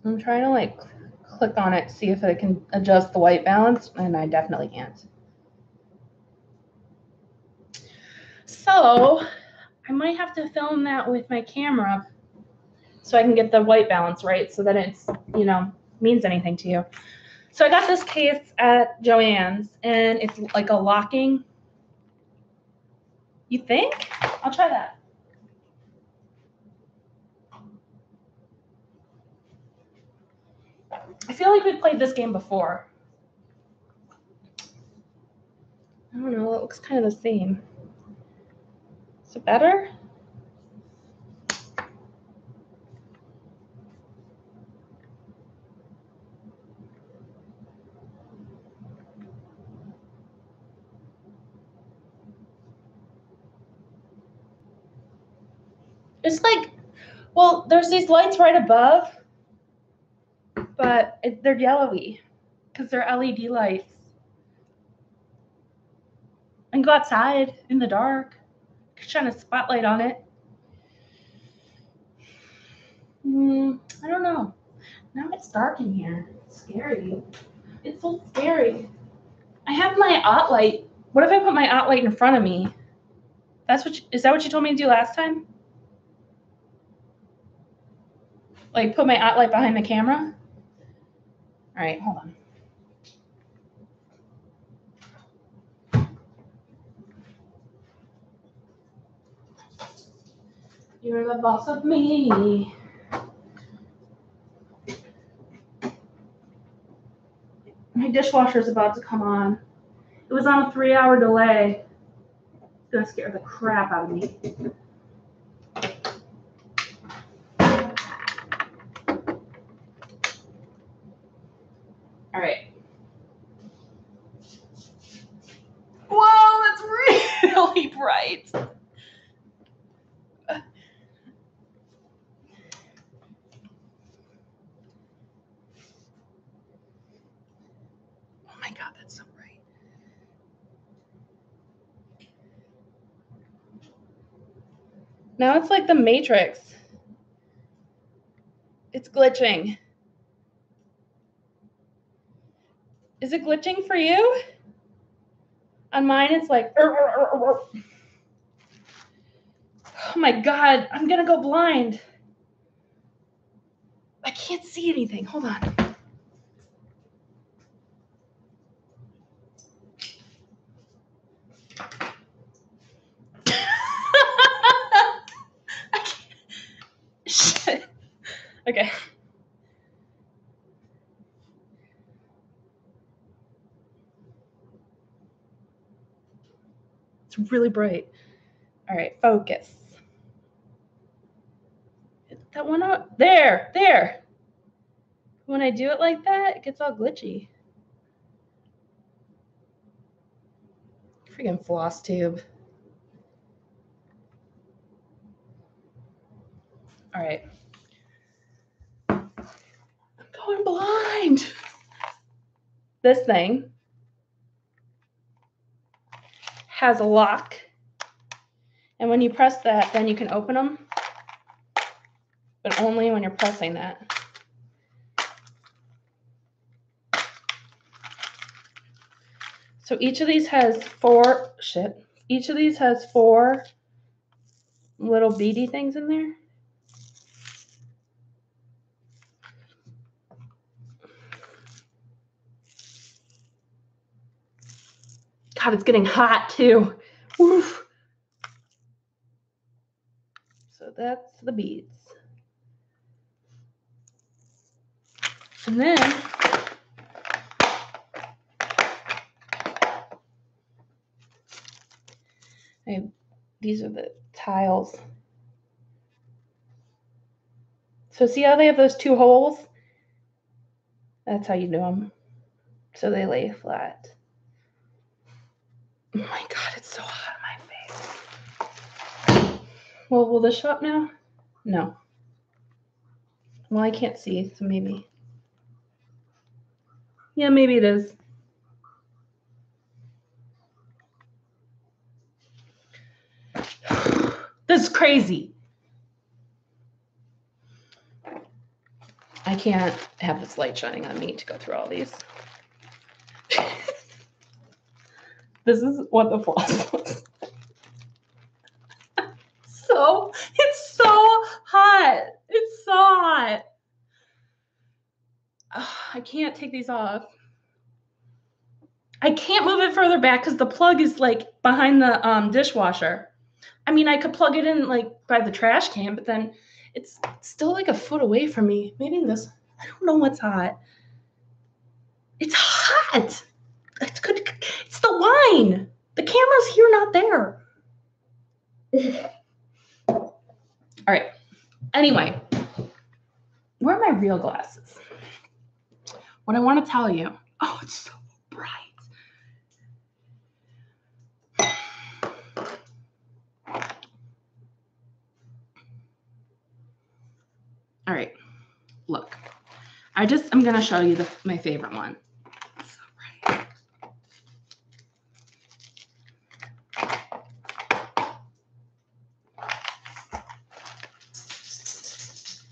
I'm trying to like click on it, see if I can adjust the white balance, and I definitely can't. So I might have to film that with my camera so I can get the white balance right so that it's, you know, means anything to you. So I got this case at Joann's and it's like a locking. You think? I'll try that. I feel like we've played this game before. I don't know, it looks kind of the same. Is it better? It's like, well, there's these lights right above, but they're yellowy because they're LED lights. And go outside in the dark, shine a spotlight on it. I don't know. Now it's dark in here. It's scary. It's so scary. I have my OT light. What if I put my OT light in front of me? Is that what you told me to do last time? Like put my OT light behind the camera? All right, hold on. You're the boss of me. My dishwasher's about to come on. It was on a 3-hour delay. It's gonna scare the crap out of me. All right. Whoa, that's really bright. Oh my God, that's so bright. Now it's like the Matrix. It's glitching. Is it glitching for you? On mine, it's like, oh my God, I'm gonna go blind. I can't see anything. Hold on. I can't. Shit. Okay. It's really bright. All right, focus. That one out. There, there. When I do it like that, it gets all glitchy. Freaking Flosstube. All right. I'm going blind. This thing has a lock. And when you press that, then you can open them. But only when you're pressing that. So each of these has each of these has 4 little beady things in there. God, it's getting hot too. Oof. So that's the beads. And then these are the tiles. So see how they have those 2 holes? That's how you do them. So they lay flat. Oh my God, it's so hot in my face. Well, will this show up now? No. Well, I can't see, so maybe. Yeah, maybe it is. This is crazy. I can't have this light shining on me to go through all these. This is what the floss was. It's so hot. It's so hot. I can't take these off. I can't move it further back because the plug is like behind the dishwasher. I mean, I could plug it in like by the trash can, but then it's still like a foot away from me. Maybe this, I don't know what's hot. It's hot. It's good. It's the line. The camera's here, not there. All right. Anyway, where are my real glasses? What I want to tell you. Oh, it's so bright. All right. Look. I'm going to show you my favorite one. It's so bright.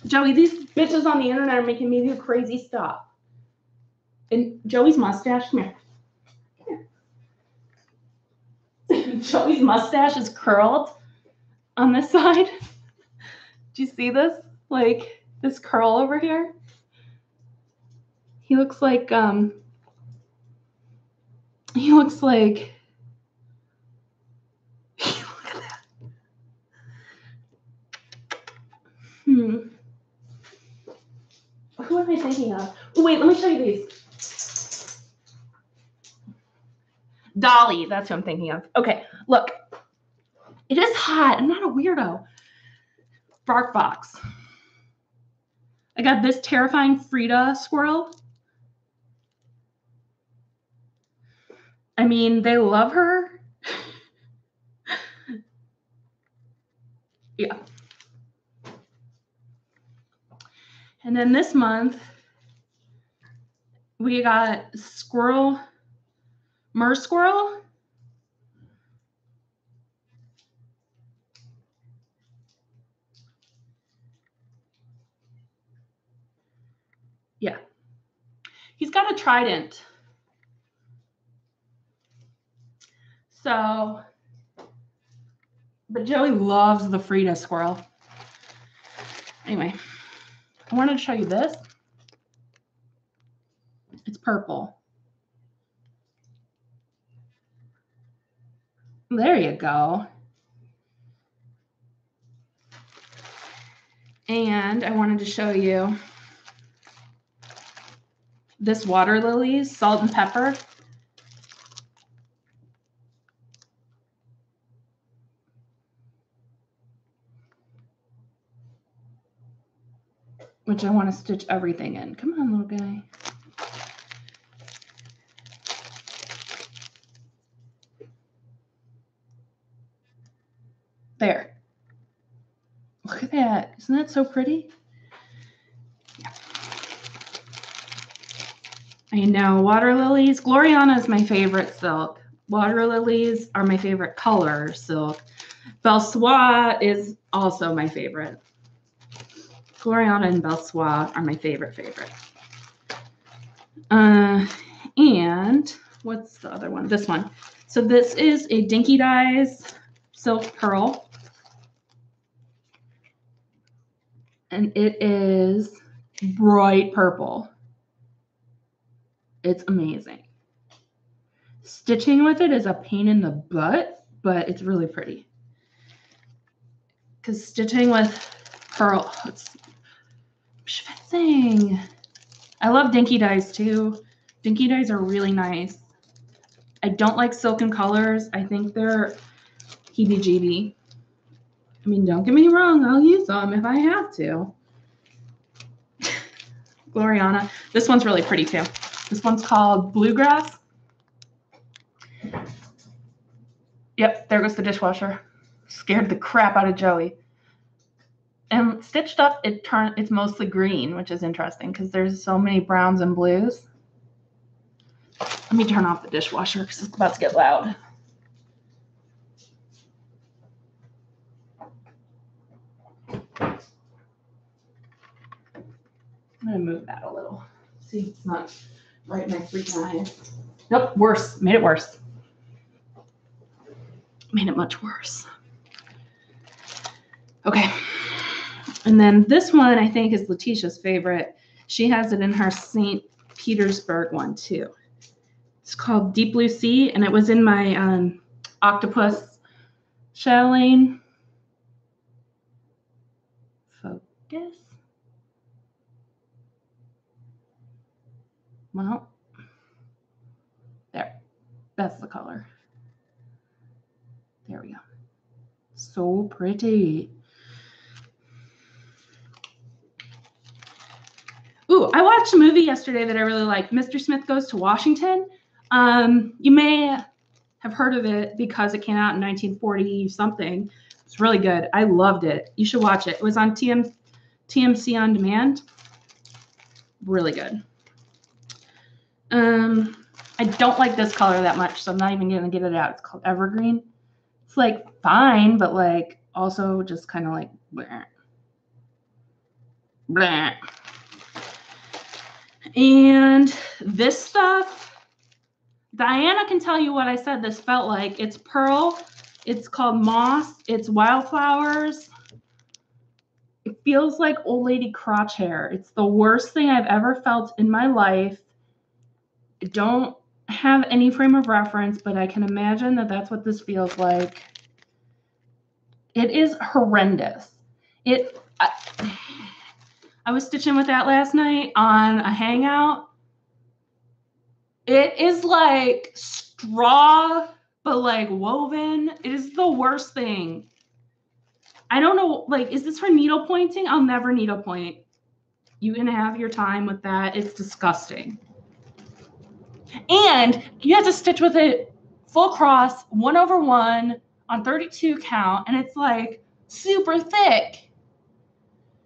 Joey, these bitches on the internet are making me do crazy stuff. And Joey's mustache, come here. Joey's mustache is curled on this side. Do you see this? Like this curl over here? He looks like look at that. Who am I thinking of? Oh, wait, let me show you these. Dolly, that's who I'm thinking of. Okay, look. It is hot. I'm not a weirdo. Bark box. I got this terrifying Frida squirrel. I mean, they love her. Yeah. And then this month, we got mer squirrel. Yeah. He's got a trident. So, but Joey loves the Frida squirrel. Anyway, I wanted to show you this. It's purple. There you go. And I wanted to show you this water lilies, salt and pepper. Which I want to stitch everything in. Come on, little guy. There. Look at that. Isn't that so pretty? Yeah. I know. Water lilies. Gloriana is my favorite silk. Water lilies are my favorite color silk. Belsois is also my favorite. Gloriana and Belsois are my favorite. And what's the other one? This one. So this is a Dinky Dyes silk pearl. And it is bright purple. It's amazing. Stitching with it is a pain in the butt, but it's really pretty. Because stitching with pearl, it's schwitzing. I love Dinky Dyes too. Dinky Dyes are really nice. I don't like silken colors. I think they're heebie-jeebie. I mean, don't get me wrong. I'll use them if I have to. Gloriana. This one's really pretty too. This one's called Bluegrass. Yep, there goes the dishwasher. Scared the crap out of Joey. And stitched up, it's mostly green, which is interesting because there's so many browns and blues. Let me turn off the dishwasher because it's about to get loud. I'm going to move that a little. See, it's not right in my freaking eyes. Nope, worse. Made it worse. Made it much worse. Okay. And then this one, I think, is Letitia's favorite. She has it in her St. Petersburg one, too. It's called Deep Blue Sea, and it was in my octopus chatelaine. Focus. Well, there. That's the color. There we go. So pretty. Ooh, I watched a movie yesterday that I really liked. Mr. Smith Goes to Washington. You may have heard of it because it came out in 1940 something. It's really good. I loved it. You should watch it. It was on TMC On Demand. Really good. I don't like this color that much, so I'm not even going to get it out. It's called Evergreen. It's like fine, but like also just kind of like bleh. Bleh. And this stuff, Diana can tell you what I said this felt like. It's pearl. It's called moss. It's wildflowers. It feels like old lady crotch hair. It's the worst thing I've ever felt in my life. I don't have any frame of reference, but I can imagine that that's what this feels like. It is horrendous. I was stitching with that last night on a hangout. It is like straw, but like woven. It is the worst thing. I don't know, like, is this for needle pointing? I'll never needle point. You can have your time with that. It's disgusting. And you have to stitch with it full cross, 1/1 on 32 count, and it's like super thick.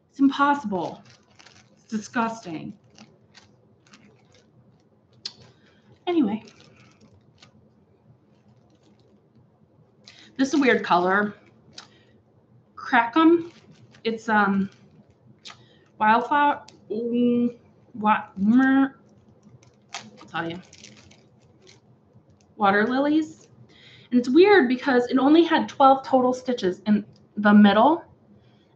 It's impossible. It's disgusting. Anyway. This is a weird color. Crackum. It's wildflower. What? I'll tell you. Water lilies. And it's weird because it only had 12 total stitches in the middle.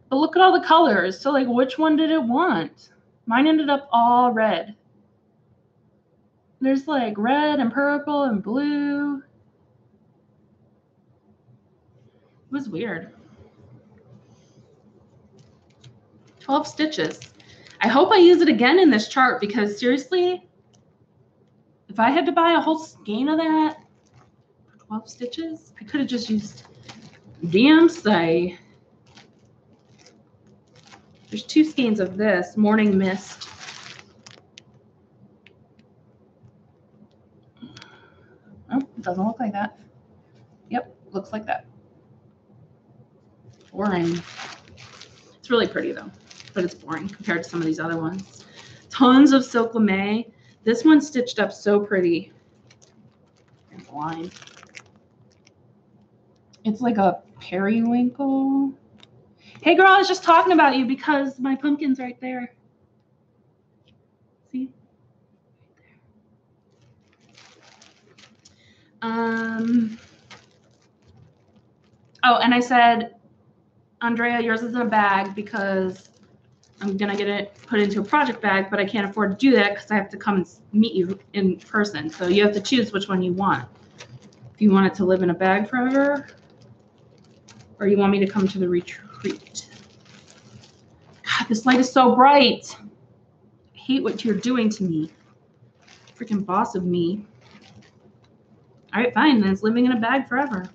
But look at all the colors. So like, which one did it want? Mine ended up all red. There's like red and purple and blue. It was weird. 12 stitches. I hope I use it again in this chart because seriously, if I had to buy a whole skein of that, 12 stitches, I could have just used DMC. There's 2 skeins of this, Morning Mist. Oh, it doesn't look like that. Yep, looks like that. Boring. It's really pretty though, but it's boring compared to some of these other ones. Tons of Silk Lame. This one's stitched up so pretty. And blind. It's like a periwinkle. Hey girl, I was just talking about you because my pumpkin's right there. See? Oh, and I said, Andrea, yours is in a bag because I'm gonna get it put into a project bag, but I can't afford to do that because I have to come and meet you in person. So you have to choose which one you want. If you want it to live in a bag forever, or you want me to come to the retreat. God, this light is so bright. I hate what you're doing to me. Freaking boss of me. All right, fine. Then it's living in a bag forever.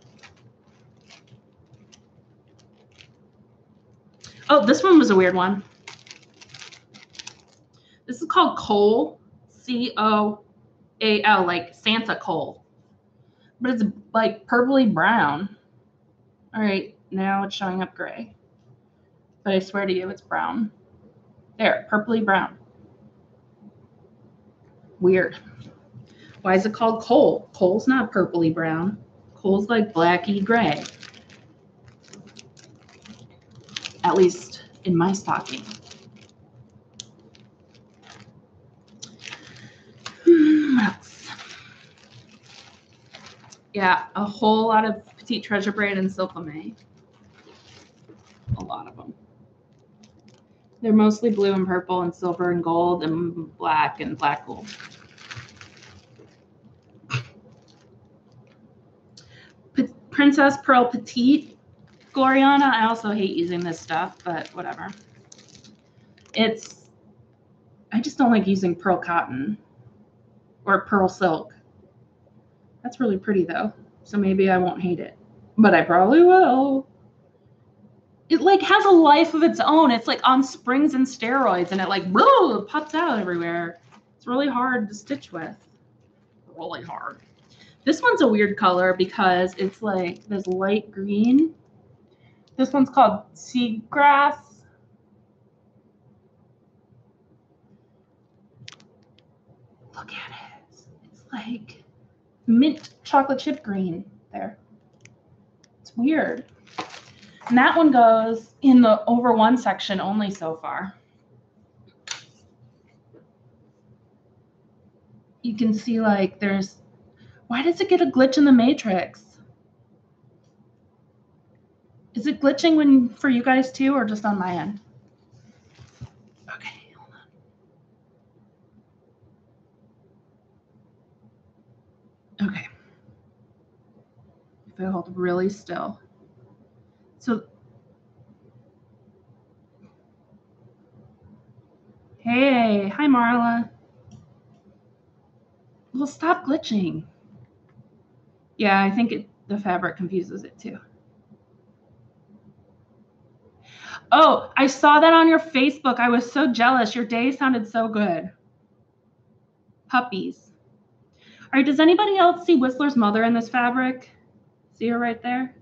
Oh, this one was a weird one. This is called Coal, Coal, like Santa coal. But it's like purpley brown. All right, now it's showing up gray. But I swear to you, it's brown. There, purpley brown. Weird. Why is it called coal? Coal's not purpley brown. Coal's like blacky gray. At least in my stocking. What else? Yeah, a whole lot of Petite Treasure Braid and Silk Lame. A lot of them. They're mostly blue and purple and silver and gold and black gold. Princess Pearl Petite Gloriana. I also hate using this stuff, but whatever. I just don't like using pearl cotton or pearl silk. That's really pretty though, so maybe I won't hate it, but I probably will. It like has a life of its own. It's like on springs and steroids, and it like whoa, pops out everywhere. It's really hard to stitch with. Really hard. This one's a weird color because it's like this light green. This one's called Seagrass. Look at it. It's like mint chocolate chip green there. It's weird. And that one goes in the over one section only so far. You can see like there's, why does it get a glitch in the matrix? Is it glitching for you guys too, or just on my end? Okay, hold on. Okay. If I hold really still. So, hey, hi Marla. Well, stop glitching. Yeah, I think the fabric confuses it too. Oh, I saw that on your Facebook. I was so jealous. Your day sounded so good. Puppies. All right, does anybody else see Whistler's mother in this fabric? See her right there?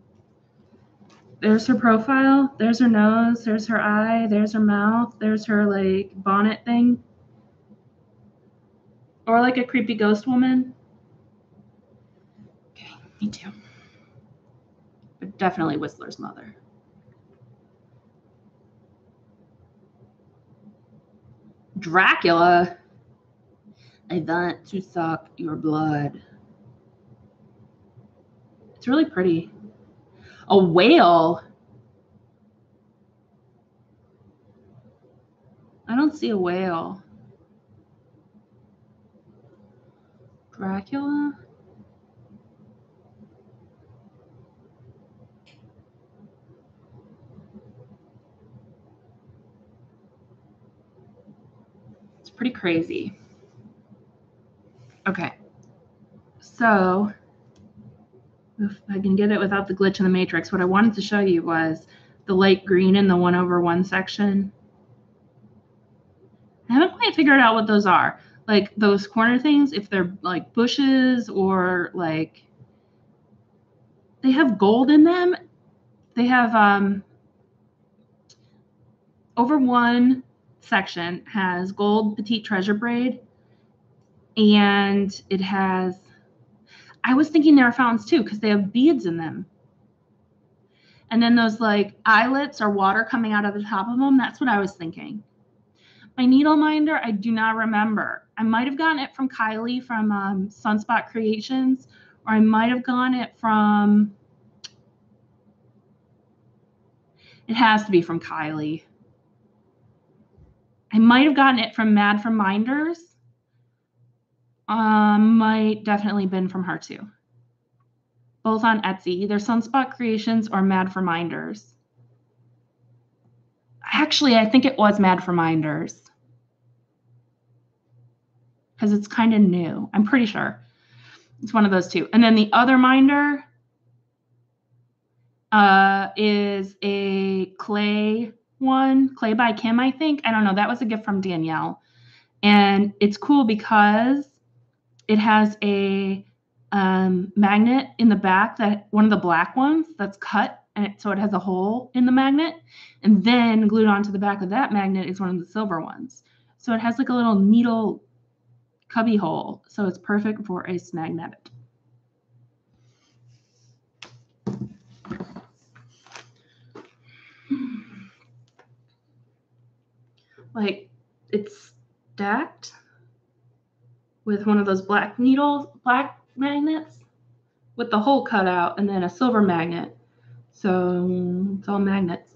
There's her profile. There's her nose. There's her eye. There's her mouth. There's her like bonnet thing. Or like a creepy ghost woman. Okay, me too. But definitely Whistler's mother. Dracula. I want to suck your blood. It's really pretty. A whale. I don't see a whale. Dracula. It's pretty crazy. Okay. So if I can get it without the glitch in the matrix, what I wanted to show you was the light green in the 1/1 section. I haven't quite figured out what those are. Like those corner things, if they're like bushes or like they have gold in them. They have over one section has gold petite treasure braid, and it has, I was thinking there are fountains too because they have beads in them. And then those like eyelets or water coming out of the top of them, that's what I was thinking. My needle minder, I do not remember. I might have gotten it from Kylie from Sunspot Creations, or I might have gotten it from, it has to be from Kylie. I might have gotten it from Mad for Minders. Might definitely been from her too. Both on Etsy, either Sunspot Creations or Mad for Minders. Actually, I think it was Mad for Minders because it's kind of new. I'm pretty sure it's one of those two. And then the other minder is a clay one, Clay by Kim, I think. I don't know. That was a gift from Danielle. And it's cool because it has a magnet in the back, that one of the black ones that's cut, and so it has a hole in the magnet, and then glued onto the back of that magnet is one of the silver ones. So it has like a little needle cubby hole, so it's perfect for a snag nabbit. Like it's stacked with one of those black magnets with the hole cut out, and then a silver magnet. So it's all magnets.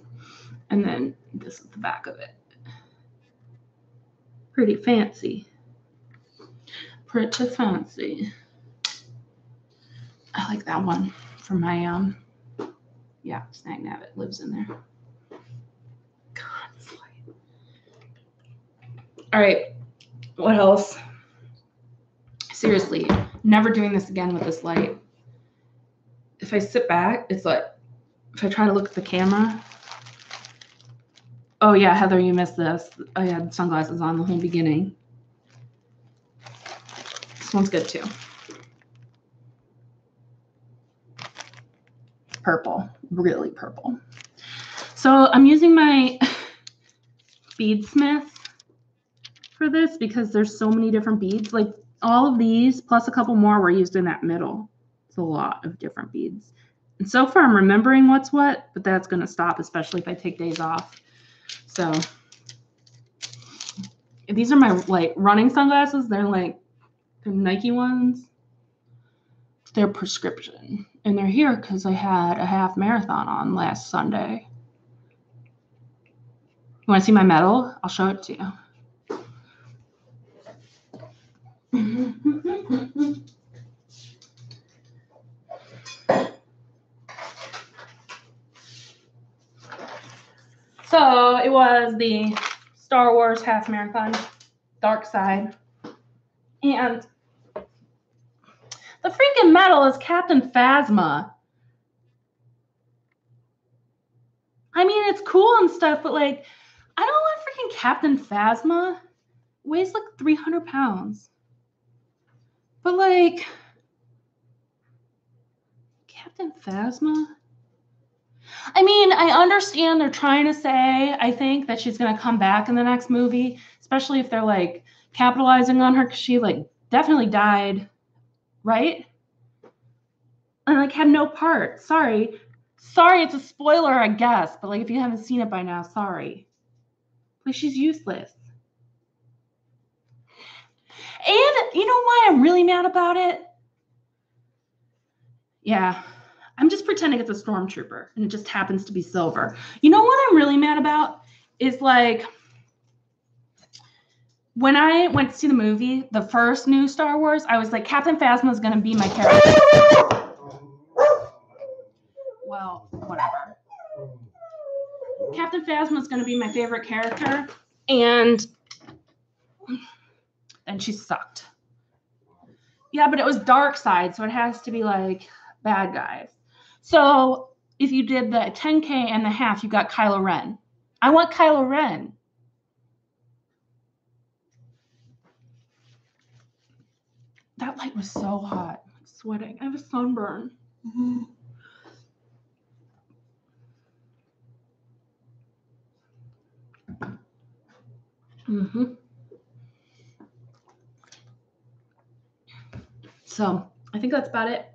And then this is the back of it. Pretty fancy. Pretty fancy. I like that one for my yeah, snag nabbit lives in there. God. All right, what else? Seriously, never doing this again with this light. If I sit back, it's like, if I try to look at the camera. Oh yeah, Heather, you missed this. I had sunglasses on the whole beginning. This one's good too. Purple, really purple. So I'm using my beadsmith for this because there's so many different beads. Like all of these plus a couple more were used in that middle. It's a lot of different beads. And so far I'm remembering what's what, but that's going to stop, especially if I take days off. So these are my like running sunglasses. They're Nike ones. They're prescription. And they're here because I had a half marathon on last Sunday. You want to see my medal? I'll show it to you. So it was the Star Wars half marathon, Dark Side. And the freaking medal is Captain Phasma. I mean, it's cool and stuff, but like, I don't want freaking Captain Phasma. Weighs like 300 pounds. But like, Captain Phasma? I mean, I understand they're trying to say, I think, that she's going to come back in the next movie, especially if they're like capitalizing on her because she like definitely died, right? And like had no part. Sorry, it's a spoiler, I guess, but like if you haven't seen it by now, sorry. Like she's useless. And you know why I'm really mad about it? Yeah, I'm just pretending it's a stormtrooper and it just happens to be silver. You know what I'm really mad about is like when I went to see the movie, the first new Star Wars, I was like, Captain Phasma is going to be my character. Well, whatever. Captain Phasma is going to be my favorite character, and she sucked. Yeah, but it was dark side, so it has to be like bad guys. So if you did the 10K and the half, you got Kylo Ren. I want Kylo Ren. That light was so hot. I'm sweating. I have a sunburn. Mm-hmm. Mm-hmm. So I think that's about it.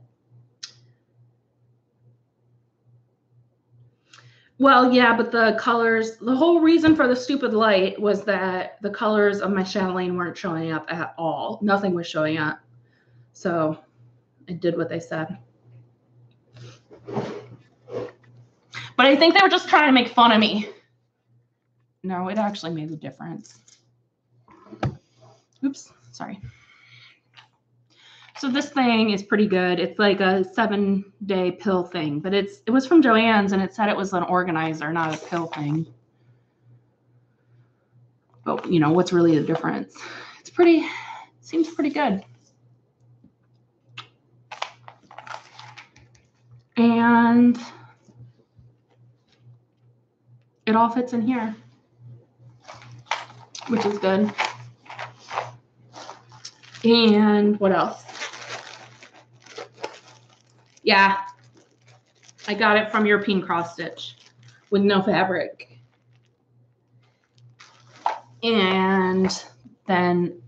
Well, yeah, but the colors, the whole reason for the stupid light was that the colors of my chatelaine weren't showing up at all. Nothing was showing up. So I did what they said. But I think they were just trying to make fun of me. No, it actually made a difference. Oops, sorry. So this thing is pretty good. It's like a 7-day pill thing, but it was from Joann's and it said it was an organizer, not a pill thing. But you know, what's really the difference? It's pretty, seems pretty good. And it all fits in here, which is good. And what else? Yeah, I got it from European Cross Stitch with no fabric. And then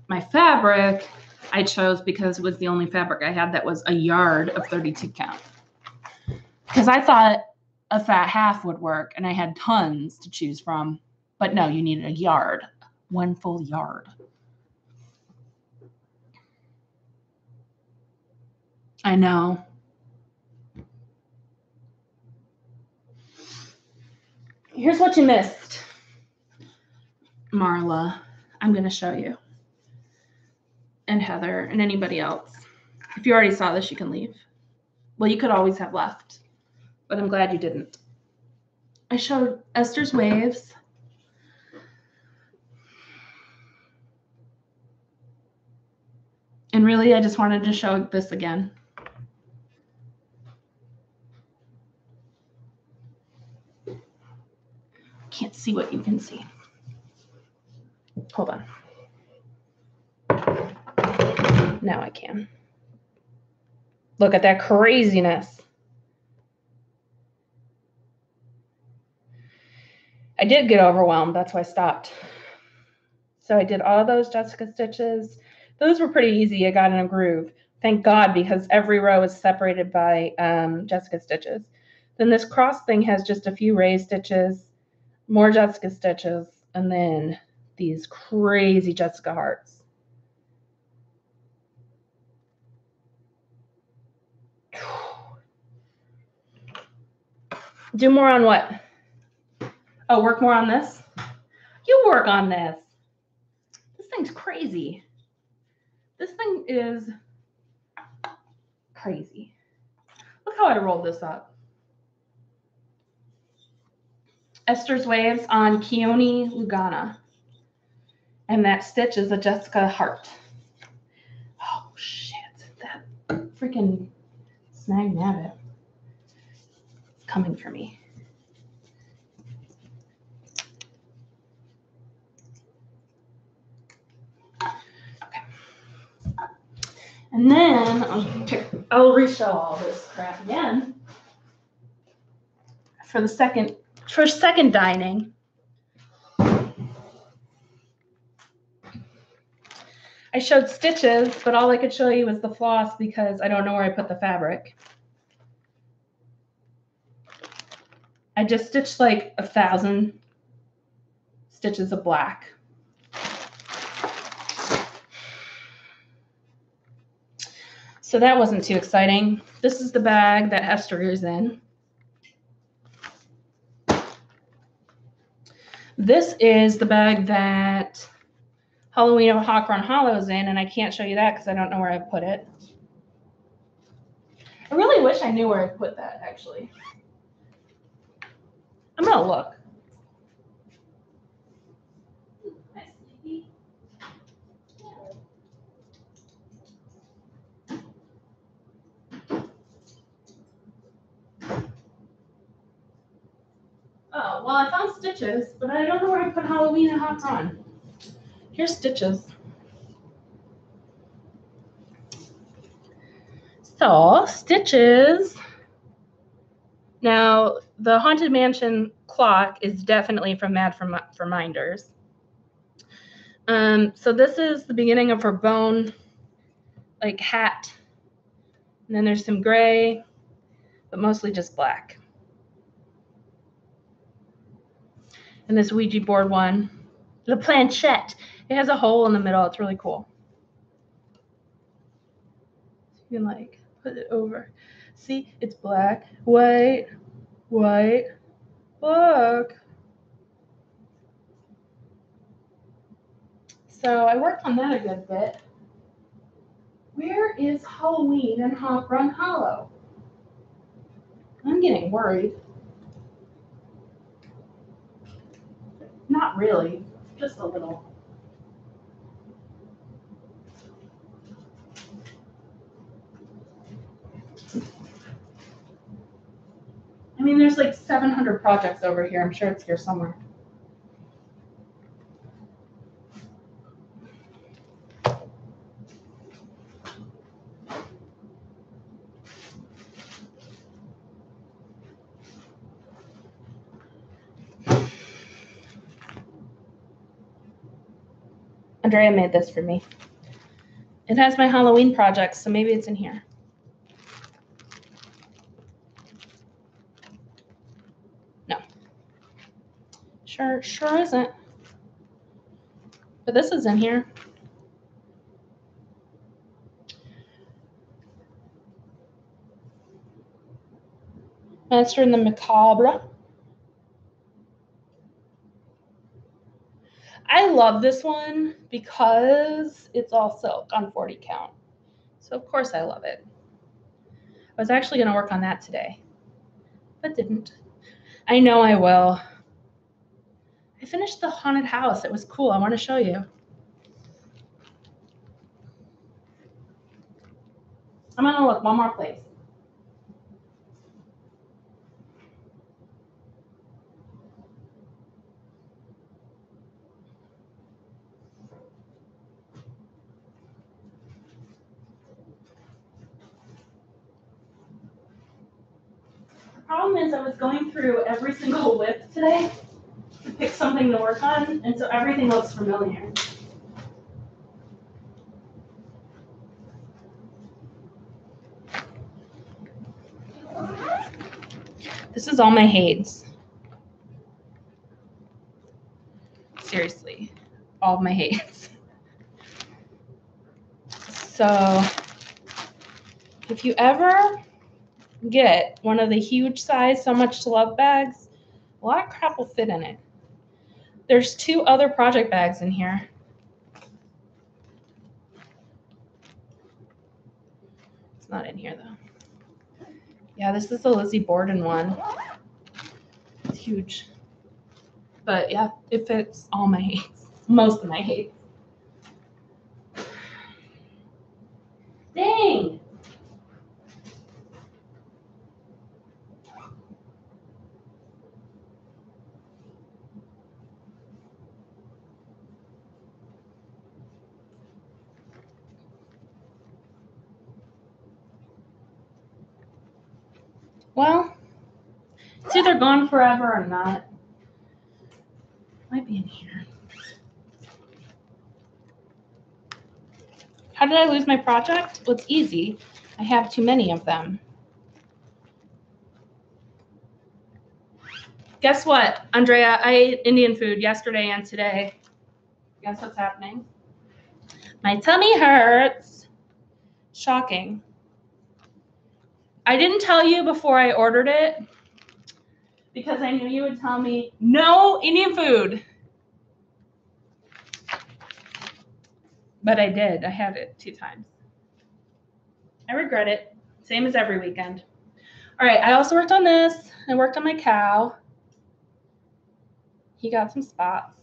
my fabric I chose because it was the only fabric I had that was a yard of 32 count. Because I thought a fat half would work and I had tons to choose from. But no, you needed a yard, one full yard. I know. Here's what you missed, Marla. I'm going to show you. And Heather and anybody else. If you already saw this, you can leave. Well, you could always have left, but I'm glad you didn't. I showed Esther's Waves. And really, I just wanted to show this again. Can't see what you can see. Hold on. Now I can. Look at that craziness. I did get overwhelmed. That's why I stopped. So I did all those Jessica stitches. Those were pretty easy. I got in a groove. Thank God, because every row is separated by Jessica stitches. Then this cross thing has just a few raised stitches, more Jessica stitches, and then these crazy Jessica hearts. Do more on what? Oh, work more on this? You work on this. This thing's crazy. This thing is crazy. Look how I rolled this up. Esther's Waves on Keone Lugana. And that stitch is a Jessica heart. Oh, shit. That freaking snag nabbit is coming for me. Okay. And then I'll reshow all this crap again for second dining. I showed stitches, but all I could show you was the floss because I don't know where I put the fabric. I just stitched like 1,000 stitches of black. So that wasn't too exciting. This is the bag that Hester is in. This is the bag that Halloween of Hawk Run Hollow is in, and I can't show you that because I don't know where I put it. I really wish I knew where I put that, actually. I'm going to look. Oh, well, I found Stitches, but I don't know where I put Halloween and Hawk Run. Here's Stitches. So, Stitches. Now, the Haunted Mansion clock is definitely from Mad for Minders. So this is the beginning of her bone, like, hat. And then there's some gray, but mostly just black. And this Ouija board one, the planchette. It has a hole in the middle. It's really cool. You can, like, put it over. See, it's black, white, white, black. So I worked on that a good bit. Where is Halloween and Hawk Run Hollow? I'm getting worried. Not really, just a little. I mean, there's like 700 projects over here. I'm sure it's here somewhere. Andrea made this for me. It has my Halloween projects, so maybe it's in here. No. Sure isn't. But this is in here. Master in the Macabre. I love this one because it's all silk on 40 count. So of course I love it. I was actually going to work on that today, but didn't. I know I will. I finished the haunted house. It was cool. I want to show you. I'm going to look one more place. The problem is I was going through every single whip today to pick something to work on, and so everything looks familiar. This is all my Hades. Seriously, all of my Hades. So if you ever get one of the huge size So Much to Love bags, a lot of crap will fit in it. There's 2 other project bags in here. It's not in here though. Yeah, this is the Lizzie Borden one. It's huge. But yeah, it fits all my Hades. Most of my Hades. Dang! Well, it's either gone forever or not. Might be in here. How did I lose my project? Well, it's easy. I have too many of them. Guess what, Andrea? I ate Indian food yesterday and today. Guess what's happening? My tummy hurts. Shocking. I didn't tell you before I ordered it because I knew you would tell me no Indian food. But I did. I had it 2 times. I regret it. Same as every weekend. All right. I also worked on this. I worked on my cow. He got some spots.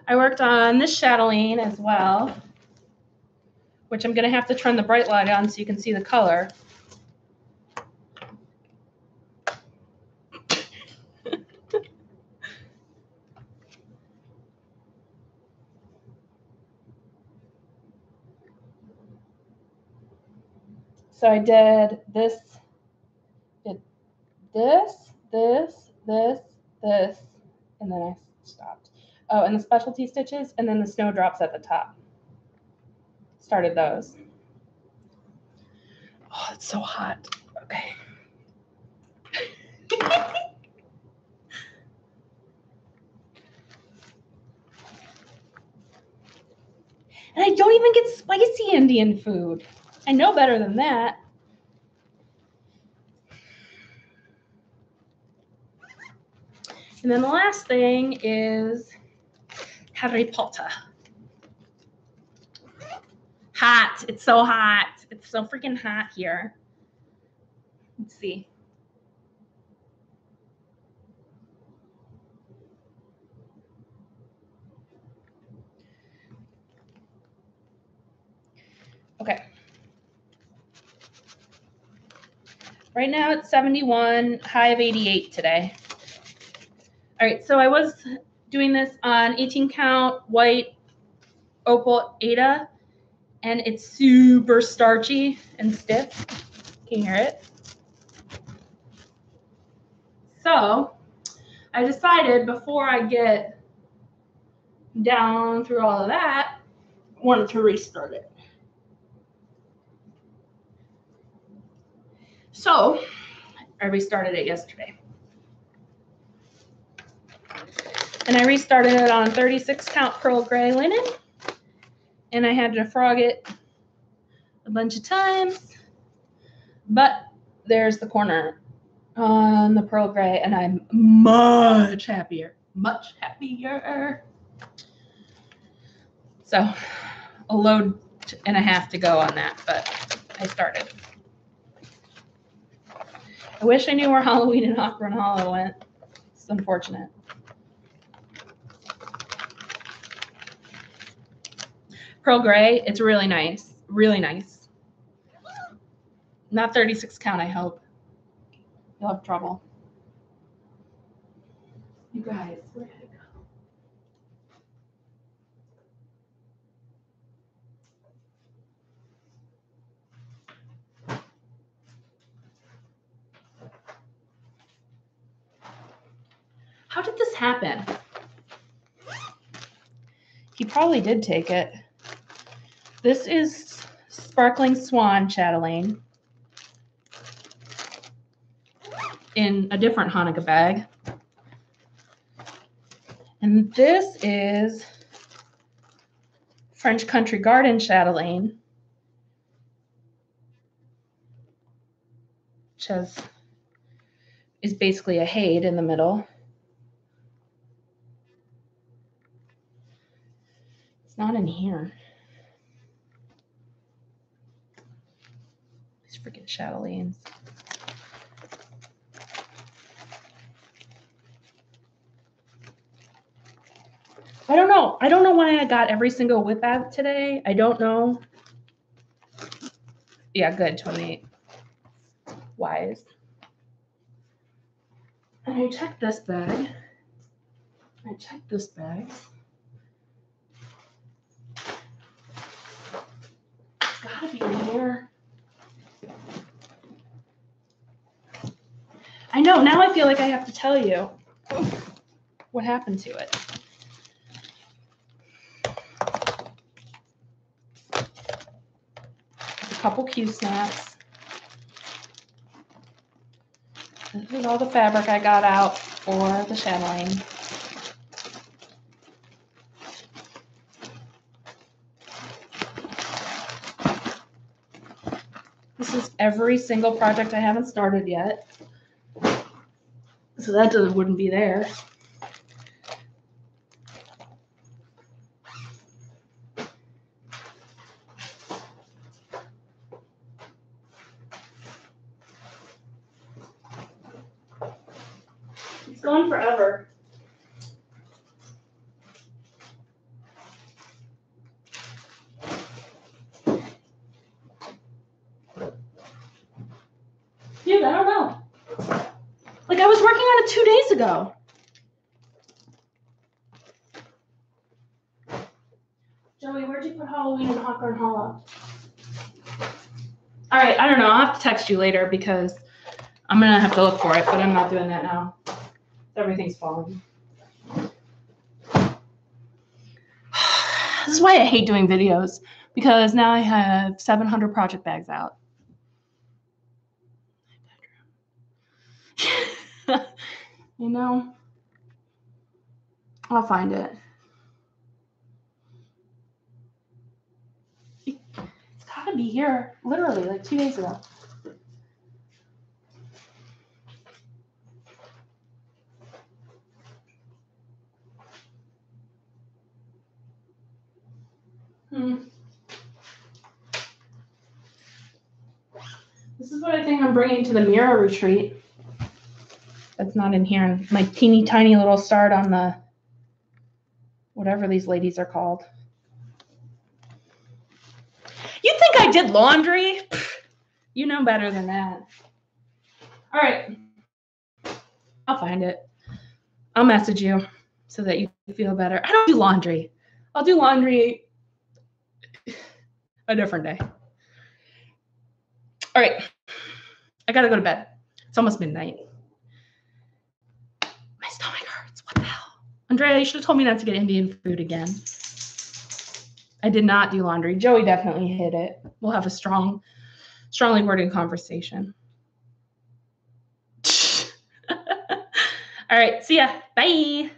I worked on this chatelaine as well, which I'm going to have to turn the bright light on so you can see the color. So I did this, this, and then I stopped. Oh, and the specialty stitches, and then the snowdrops at the top. Started those. Oh, it's so hot. Okay. And I don't even get spicy Indian food. I know better than that. And then the last thing is Harry Potter. Hot. It's so hot. It's so freaking hot here. Let's see. Okay. Right now it's 71, high of 88 today. All right, so I was doing this on 18 count white opal Ada, and it's super starchy and stiff. Can you hear it? So I decided before I get down through all of that, I wanted to restart it. So I restarted it yesterday. And I restarted it on 36 count pearl gray linen. And I had to frog it a bunch of times. But there's the corner on the pearl gray, and I'm much happier. Much happier. So a load and a half to go on that, but I started. I wish I knew where Halloween and Aqua and Hollow went. It's unfortunate. Pearl gray, it's really nice. Really nice. Not 36 count, I hope. You'll have trouble. You guys, where did it go? How did this happen? He probably did take it. This is Sparkling Swan chatelaine in a different Hanukkah bag. And this is French Country Garden chatelaine, which is basically a Hade in the middle. It's not in here. These freaking chatelaines. I don't know. I don't know why I got every single whip out today. I don't know. Yeah, good. 28 wise. And I checked this bag. I checked this bag. It's gotta be in here. I know. Now I feel like I have to tell you what happened to it. A couple Q snaps. This is all the fabric I got out for the chatelaine. This is every single project I haven't started yet. So that wouldn't be there. It's going forever. Dude, I don't know. Like, I was working on it 2 days ago. Joey, where'd you put Halloween and Hawker and Hollow? All right, I don't know. I'll have to text you later because I'm going to have to look for it, but I'm not doing that now. Everything's falling. This is why I hate doing videos, because now I have 700 project bags out. You know, I'll find it. It's gotta be here, literally, like 2 days ago. This is what I think I'm bringing to the mirror retreat. That's not in here. And my teeny tiny little start on the, whatever these ladies are called. You think I did laundry? You know better than that. All right. I'll find it. I'll message you so that you feel better. I don't do laundry. I'll do laundry a different day. All right. I got to go to bed. It's almost midnight. My stomach hurts. What the hell? Andrea, you should have told me not to get Indian food again. I did not do laundry. Joey definitely hit it. We'll have a strongly worded conversation. All right. See ya. Bye.